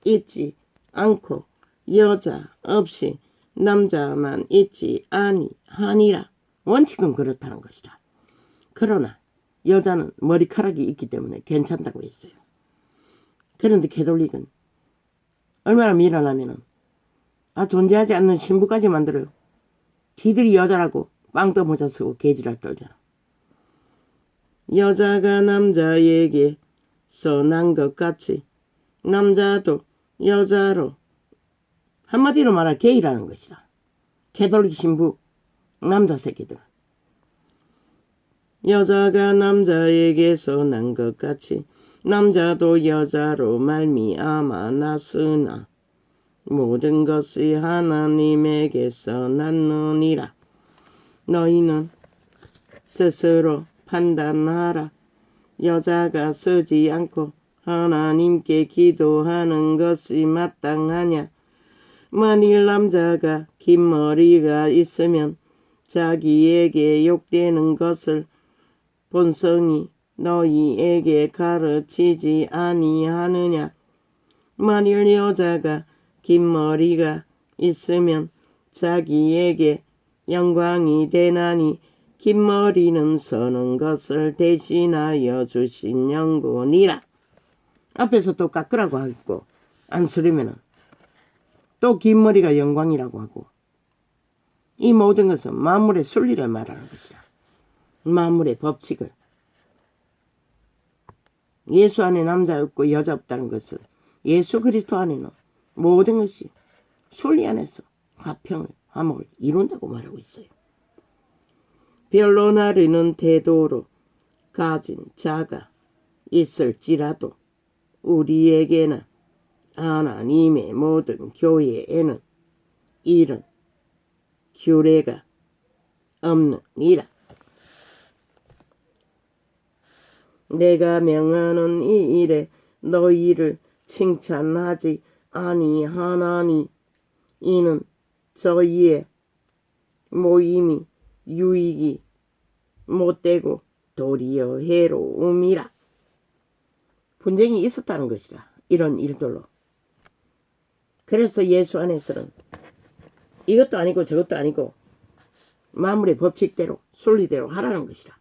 있지 않고 여자 없이 남자만 있지 아니하니라. 원칙은 그렇다는 것이다. 그러나 여자는 머리카락이 있기 때문에 괜찮다고 했어요. 그런데 캐톨릭은 얼마나 미련하면은 존재하지 않는 신부까지 만들어요. 지들이 여자라고 빵떠 모자 쓰고 개지랄 떨잖아. 여자가 남자에게서 난 것 같이 남자도 여자로 한마디로 말할 게이라는 것이다. 캐톨릭 신부 남자 새끼들. 여자가 남자에게서 난 것 같이 남자도 여자로 말미암아 났으나 모든 것이 하나님에게서 났느니라. 너희는 스스로 판단하라. 여자가 쓰지 않고 하나님께 기도하는 것이 마땅하냐. 만일 남자가 긴 머리가 있으면 자기에게 욕되는 것을 본성이 너희에게 가르치지 아니하느냐. 만일 여자가 긴 머리가 있으면 자기에게 영광이 되나니 긴 머리는 서는 것을 대신하여 주신 영혼이라. 앞에서 또 깎으라고 하고 안 쓰려면은 또 긴 머리가 영광이라고 하고 이 모든 것은 만물의 순리를 말하는 것이다. 만물의 법칙을. 예수 안에 남자 없고 여자 없다는 것을 예수 그리스도 안에는 모든 것이 순리 안에서 화평을 화목을 이룬다고 말하고 있어요. 별로 나르는 태도로 가진 자가 있을지라도 우리에게는 하나님의 모든 교회에는 이런 규례가 없느니라. 내가 명하는 이 일에 너희를 칭찬하지 아니하나니 이는 저희의 모임이 유익이 못되고 도리어 해로움이라. 분쟁이 있었다는 것이다. 이런 일들로. 그래서 예수 안에서는 이것도 아니고 저것도 아니고 만물의 법칙대로 순리대로 하라는 것이다.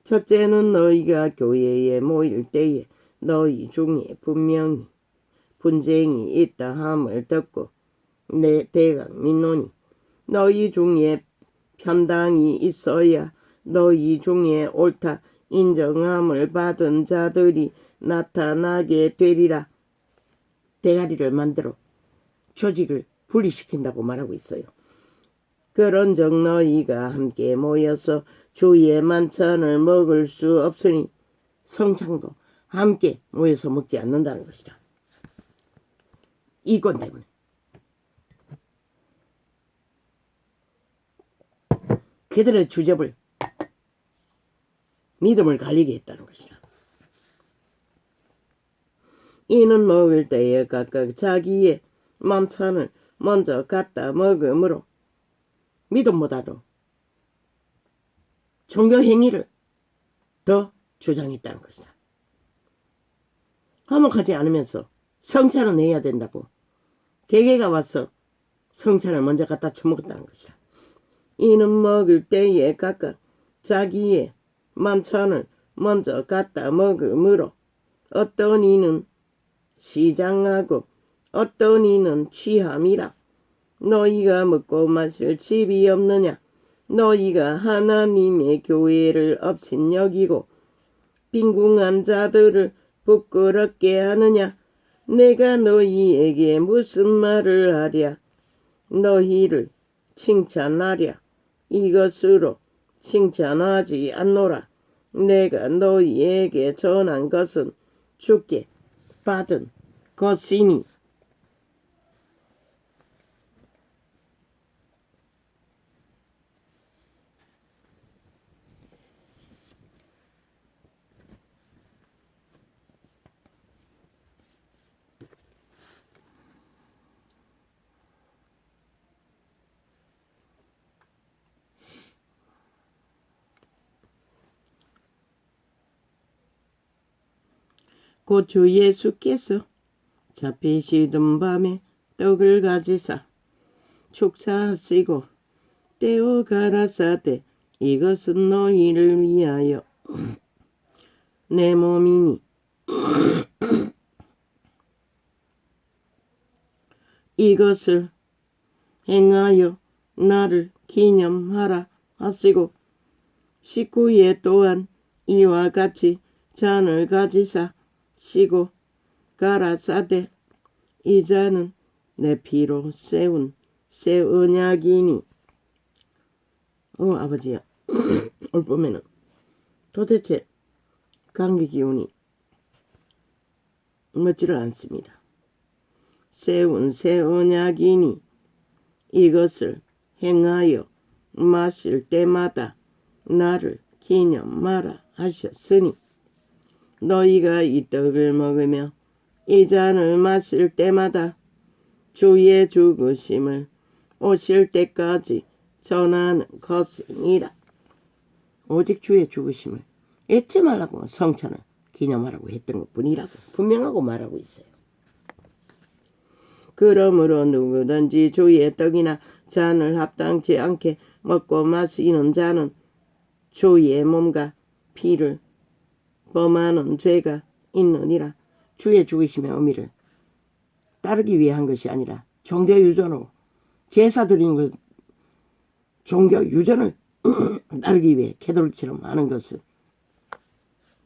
첫째는 너희가 교회에 모일 때에 너희 중에 분명히 분쟁이 있다 함을 듣고 내 대강 믿노니 너희 중에 편당이 있어야 너희 중에 옳다 인정함을 받은 자들이 나타나게 되리라. 대가리를 만들어 조직을 분리시킨다고 말하고 있어요. 그런즉 너희가 함께 모여서 주의 만찬을 먹을 수 없으니 성찬도 함께 모여서 먹지 않는다는 것이다. 이권 때문에. 그들의 주접을 믿음을 갈리게 했다는 것이다. 이는 먹을 때에 각각 자기의 만찬을 먼저 갖다 먹으므로 믿음보다도 종교 행위를 더 주장했다는 것이다. 화목하지 않으면서 성찬은 해야 된다고 개개가 와서 성찬을 먼저 갖다 처먹었다는 것이다. 이는 먹을 때에 각각 자기의 만찬을 먼저 갖다 먹으므로 어떤 이는 시장하고 어떤 이는 취함이라. 너희가 먹고 마실 집이 없느냐. 너희가 하나님의 교회를 업신여기고 빈궁한 자들을 부끄럽게 하느냐. 내가 너희에게 무슨 말을 하랴. 너희를 칭찬하랴. 이것으로 칭찬하지 않노라. 내가 너희에게 전한 것은 주께 받은 것이니. 곧 주 예수께서 잡히시던 밤에 떡을 가지사 축사하시고 떼어 가라사대 이것은 너희를 위하여 내 몸이니 이것을 행하여 나를 기념하라 하시고 식후에 또한 이와 같이 잔을 가지사 시고 가라사대 이 잔은 내 피로 세운 새 언약이니. 아버지야 올 봄에는 도대체 감기 기운이 멋지를 않습니다. 세운 새 언약이니 이것을 행하여 마실 때마다 나를 기념하라 하셨으니 너희가 이 떡을 먹으며 이 잔을 마실 때마다 주의 죽으심을 오실 때까지 전하는 것이니라. 오직 주의 죽으심을 잊지 말라고 성찬을 기념하라고 했던 것뿐이라고 분명하고 말하고 있어요. 그러므로 누구든지 주의 떡이나 잔을 합당치 않게 먹고 마시는 자는 주의 몸과 피를 범하는 죄가 있느니라. 주의 죽으심의 의미를 따르기 위해 한 것이 아니라 종교 유전으로 제사 드리는 것, 종교 유전을 따르기 위해 캐톨릭처럼 하는 것은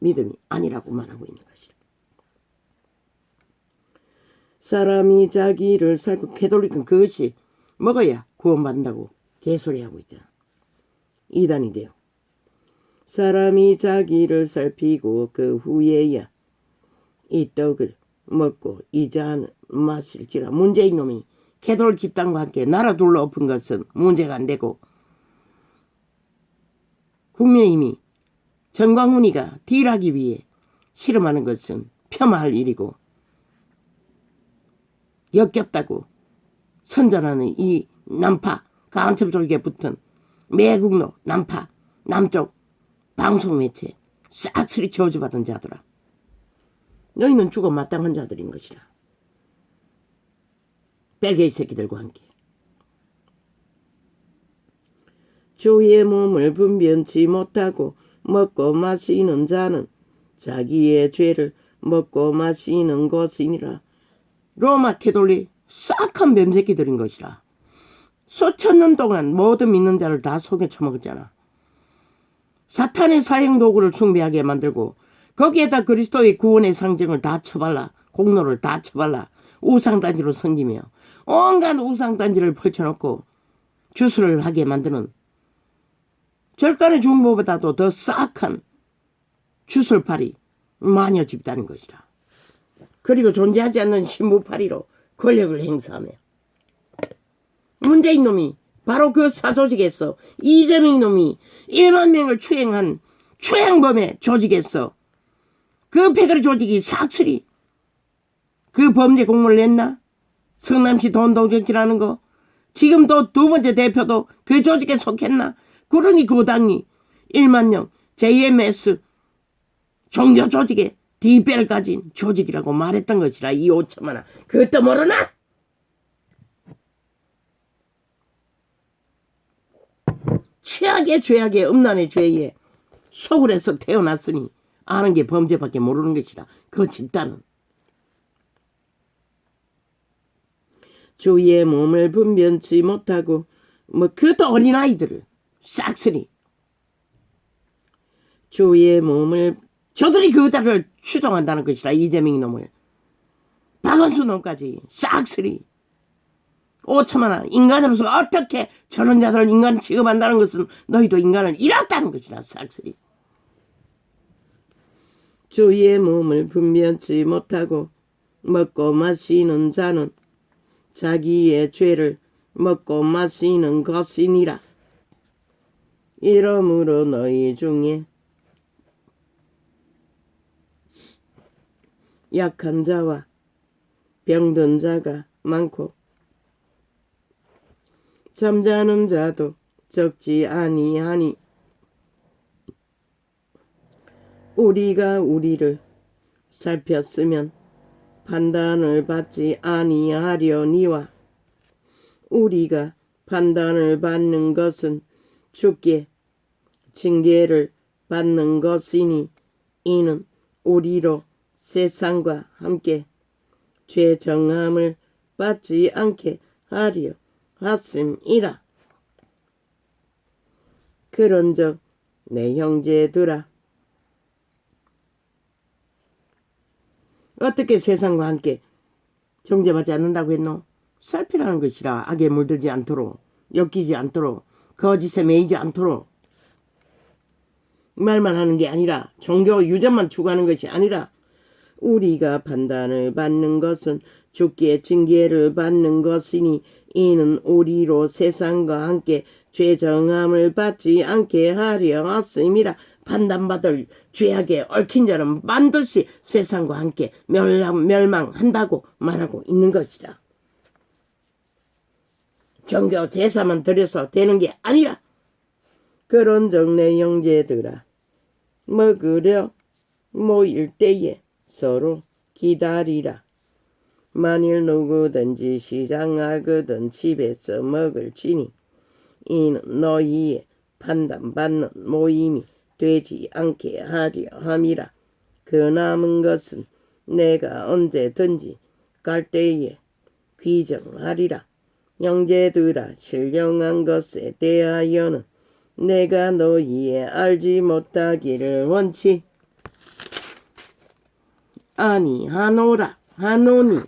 믿음이 아니라고 말하고 있는 것이라. 사람이 자기를 살고 캐톨릭은 그것이 먹어야 구원받는다고 개소리하고 있잖아. 이단이 돼요. 사람이 자기를 살피고 그 후에야 이 떡을 먹고 이 잔을 마실지라. 문재인 놈이 캐톨릭 집단과 함께 나라 둘러 엎은 것은 문제가 안 되고 국민의힘이 전광훈이가 딜하기 위해 실험하는 것은 폄하할 일이고 역겹다고 선전하는 이 남파 강철족에 붙은 매국노 남파 남쪽 방송매체 싹쓸이 저주받은 자들아. 너희는 죽어 마땅한 자들인 것이라. 벨게이 새끼들과 함께. 주의 몸을 분변치 못하고 먹고 마시는 자는 자기의 죄를 먹고 마시는 것이니라. 로마 캐톨릭 싹한 뱀새끼들인 것이라. 수천 년 동안 모든 믿는 자를 다 속여 처먹었잖아. 사탄의 사형도구를 숭배하게 만들고 거기에다 그리스도의 구원의 상징을 다 쳐발라, 공로를 다 쳐발라 우상단지로 섬기며 온갖 우상단지를 펼쳐놓고 주술을 하게 만드는 절간의 중보보다도 더 싹한 주술팔이 마녀 집단인 것이라. 그리고 존재하지 않는 신부팔이로 권력을 행사하며 문재인 놈이 바로 그 사조직에서 이재명 놈이 1만 명을 추행한 추행범의 조직에서 그 패거리 조직이 삭슬이 그 범죄 공모를 냈나? 성남시 돈동정치라는 거. 지금 또 두 번째 대표도 그 조직에 속했나? 그러니 그 당이 1만 명 JMS 종교 조직의 뒷배를 가진 조직이라고 말했던 것이라. 이 5천만원 그것도 모르나? 최악의 죄악의 음란의 죄에 속을 해서 태어났으니 아는 게 범죄밖에 모르는 것이라. 그 집단은 주의 몸을 분변치 못하고 뭐 그것도 어린아이들을 싹쓸이 주의 몸을 저들이 그들을 추종한다는 것이라. 이재명 놈을 박원순 놈까지 싹쓸이 5천만 원 인간으로서 어떻게 저런 자들을 인간 취급한다는 것은 너희도 인간을 잃었다는 것이라. 싹쓸이 주의 몸을 분변치 못하고 먹고 마시는 자는 자기의 죄를 먹고 마시는 것이니라. 이러므로 너희 중에 약한 자와 병든 자가 많고 잠자는 자도 적지 아니하니 우리가 우리를 살폈으면 판단을 받지 아니하려니와 우리가 판단을 받는 것은 주께 징계를 받는 것이니 이는 우리로 세상과 함께 죄 정함을 받지 않게 하려 하심이라. 그런즉 내 형제들아 어떻게 세상과 함께 정죄받지 않는다고 했노? 살피라는 것이라. 악에 물들지 않도록, 엮이지 않도록, 거짓에 매이지 않도록. 말만 하는 게 아니라, 종교 유전만 추구하는 것이 아니라 우리가 판단을 받는 것은 주께 징계를 받는 것이니 이는 우리로 세상과 함께 죄 정함을 받지 않게 하려 하심이라. 판단받을 죄악에 얽힌 자는 반드시 세상과 함께 멸망한다고 말하고 있는 것이라. 종교 제사만 드려서 되는 게 아니라. 그런즉 내 형제들아 먹으려 모일 때에 서로 기다리라. 만일 누구든지 시장 가거든 집에서 먹을지니 이는 너희의 판단받는 모임이 되지 않게 하려 함이라. 그 남은 것은 내가 언제든지 갈 때에 귀정하리라. 형제들아 신령한 것에 대하여는 내가 너희의 알지 못하기를 원치 하노니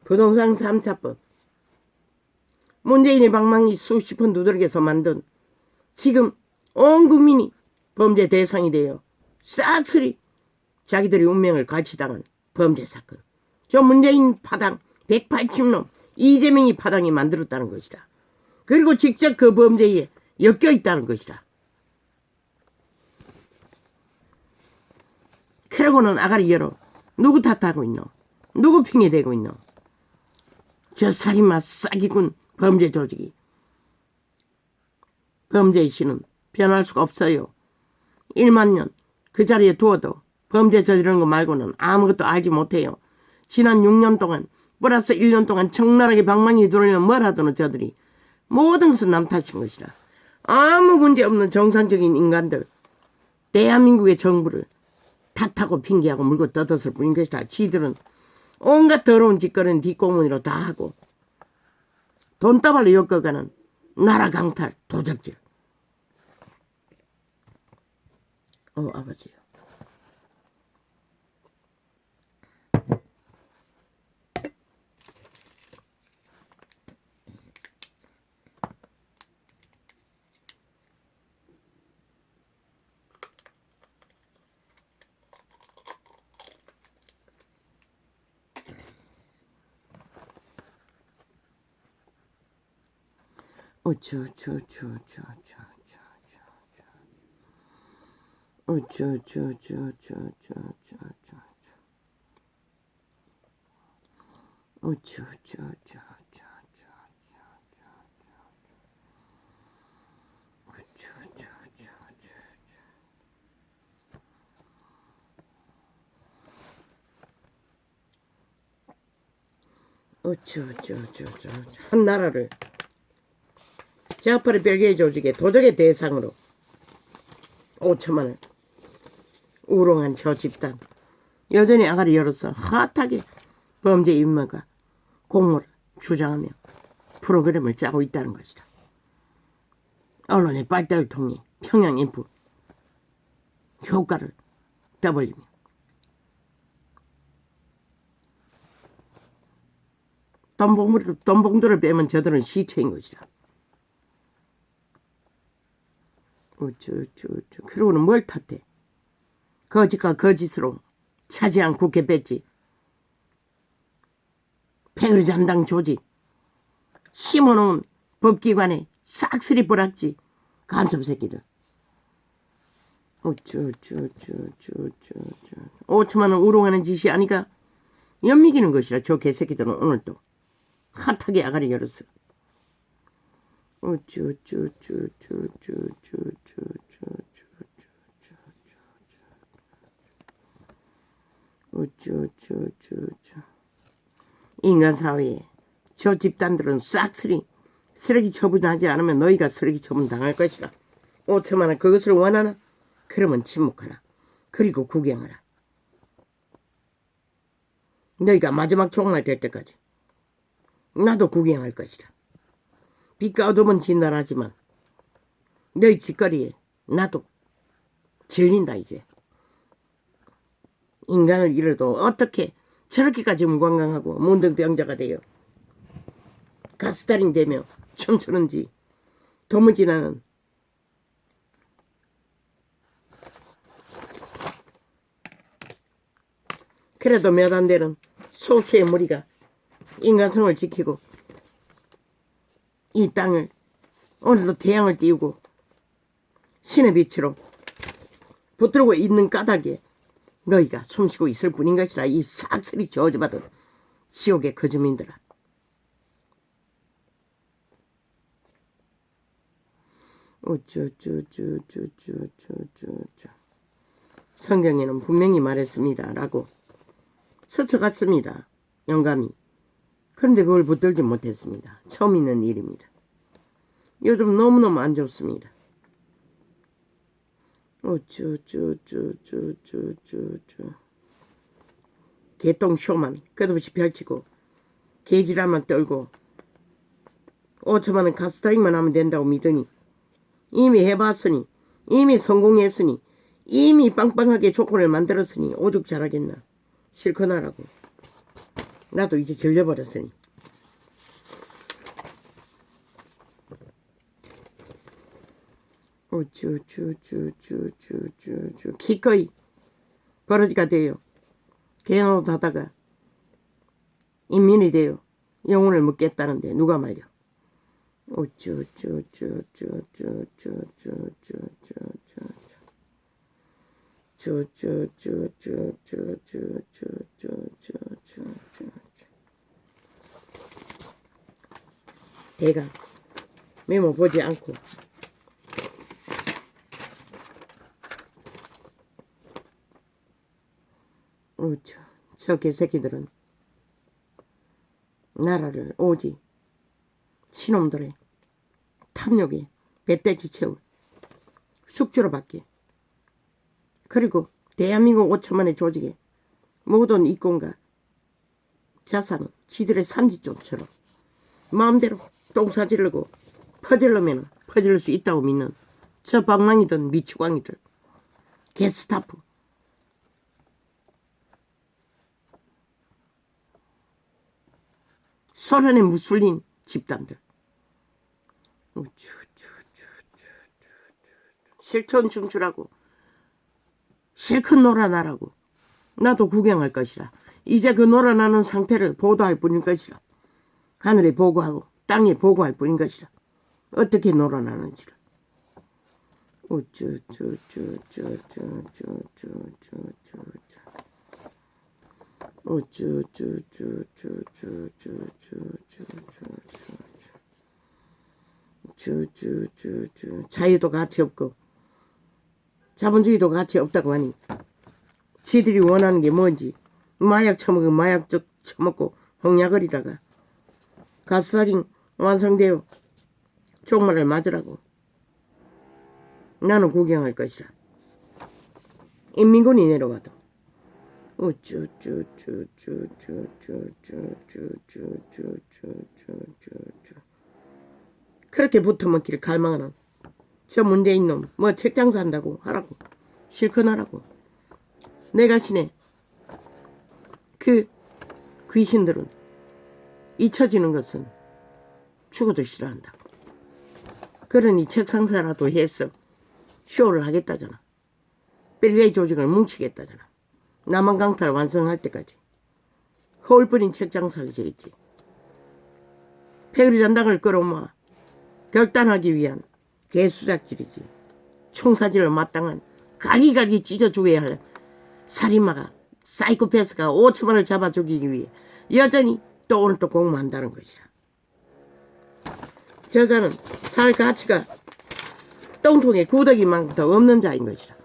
부동산 3차법 문재인의 방망이 수십 번 두들겨서 만든 지금 온 국민이 범죄 대상이 되어 싹쓸이 자기들의 운명을 갈취당한 범죄 사건. 저 문재인 파당 180놈 이재명이 파당이 만들었다는 것이다. 그리고 직접 그 범죄에 엮여 있다는 것이다. 그러고는 아가리 열어 누구 탓하고 있노? 누구 핑계대고 있노? 저 살인마 싸기군 범죄 조직이. 범죄의 신은 변할 수가 없어요. 1만 년 그 자리에 두어도 범죄 저지르는 거 말고는 아무것도 알지 못해요. 지난 6년 동안 플러스 1년 동안 적나라하게 방망이 돌리면 뭘 하더는 저들이. 모든 것은 남 탓인 것이라. 아무 문제 없는 정상적인 인간들 대한민국의 정부를 탓하고 핑계하고 물고 뜯었을 뿐인 것이라. 지들은 온갖 더러운 짓거리는 뒷공문으로 다 하고 돈다발로 엮어가는 나라 강탈 도적질. 아버지요. 한 나라를 좌파리 별개의 조직의 도적의 대상으로 5천만을 우롱한 저 집단 여전히 아가리 열어서 핫하게 범죄 인마가 공모를 주장하며 프로그램을 짜고 있다는 것이다. 언론의 발달을 통해 평양 인프 효과를 떠벌리며 돈봉투를 빼면 저들은 시체인 것이다. 그러고는 뭘 탓해? 거짓과 거짓으로 차지한 국회 배지, 팽을 잔당 조직, 심어놓은 법기관에 싹쓸이 버락지 간첩 새끼들. 5천만원 우롱하는 짓이 아니가 연미기는 것이라 저 개새끼들은 오늘도 핫하게 아가리 열었어. 인간 사회에 저 집단들은 싹쓸이 쓰레기 처분하지 않으면 너희가 쓰레기 처분 당할 것이라. 5천만원 그것을 원하나? 그러면 침묵하라. 그리고 구경하라. 너희가 마지막 종말 될 때까지 나도 구경할 것이라. 빛과 어둠은 진달하지만 너희 짓거리에 나도 질린다 이제. 인간을 잃어도 어떻게 저렇게까지 무관광하고 문득병자가 되어 가스달인 되며 춤추는지 도무지 나는 그래도 몇 안 되는 소수의 무리가 인간성을 지키고 이 땅을 오늘도 태양을 띄우고 신의 빛으로 붙들고 있는 까닭에 너희가 숨쉬고 있을 뿐인 것이라. 이 싹쓸이 저주받은 지옥의 거주민들아. 성경에는 분명히 말했습니다 라고 스쳐갔습니다. 영감이. 그런데 그걸 붙들지 못했습니다. 처음 있는 일입니다. 요즘 너무너무 안 좋습니다. 개똥쇼만 끝없이 펼치고 개지랄만 떨고 5천만원 가스타링만 하면 된다고 믿으니 이미 해봤으니 이미 성공했으니 이미 빵빵하게 조건을 만들었으니 오죽 잘하겠나. 실컷 하라고. 나도 이제 질려버렸으니. 기꺼이 버러지가 되어 개노릇 하다가 인민이 되어 영혼을 묻겠다는데 누가 말이야. 대가 메모 보지 않고 저 개새끼들은 나라를 오직 신놈들의 탐욕에 배때기 채울 숙주로 밖에 그리고 대한민국 5천만의 조직에 모든 이권과 자산은 지들의 삼지존처럼 마음대로 똥사지르고 퍼질르면 퍼질릴 수 있다고 믿는 저 방망이든 미추광이들 게스타프 소련에 무술린 집단들 실천 춤추라고 실컷 놀아나라고 나도 구경할 것이라. 이제 그 놀아나는 상태를 보도할 뿐인 것이라. 하늘에 보고하고 땅에 보고할 뿐인 것이라. 어떻게 놀아나는지를. 자유도 가치 없고 자본주의도 가치 없다고 하니 지들이 원하는 게 뭔지 마약 처먹고 마약 처먹고 홍약거리다가 가스살인 완성되어 종말을 맞으라고. 나는 구경할 것이라. 인민군이 내려와도 그렇게 붙어먹기를 갈망하는 저 문재인 놈 뭐 책장사 한다고 하라고. 실컷 하라고. 내가 신의 그 귀신들은 잊혀지는 것은 죽어도 싫어한다고. 그러니 책상사라도 해서 쇼를 하겠다잖아. 벨리의 조직을 뭉치겠다잖아. 남한 강탈 완성할 때까지. 허울뿐인 책장사겠지. 패거리 전당을 끌어모아 결단하기 위한 개수작질이지. 총사질을 마땅한 갈기갈기 찢어 죽여야 할 살인마가 사이코패스가 5천만을 잡아 죽이기 위해 여전히 또 오늘 또 공모한다는 것이야. 저자는 살 가치가 똥통에 구더기만큼 더 없는 자인 것이라.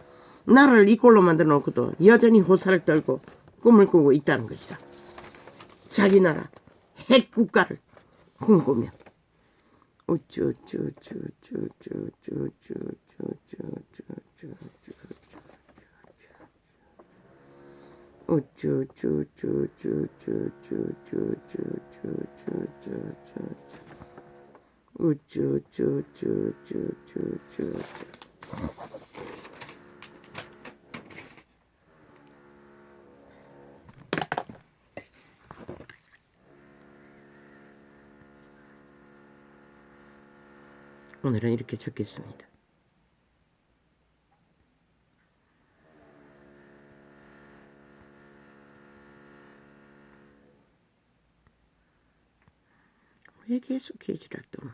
나라를 이 꼴로 만들어 놓고도 여전히 호사를 떨고 꿈을 꾸고 있다는 것이라. 자기 나라 핵국가를 꿈꾸며 오늘은 이렇게 적겠습니다. 왜 계속 계시랄 또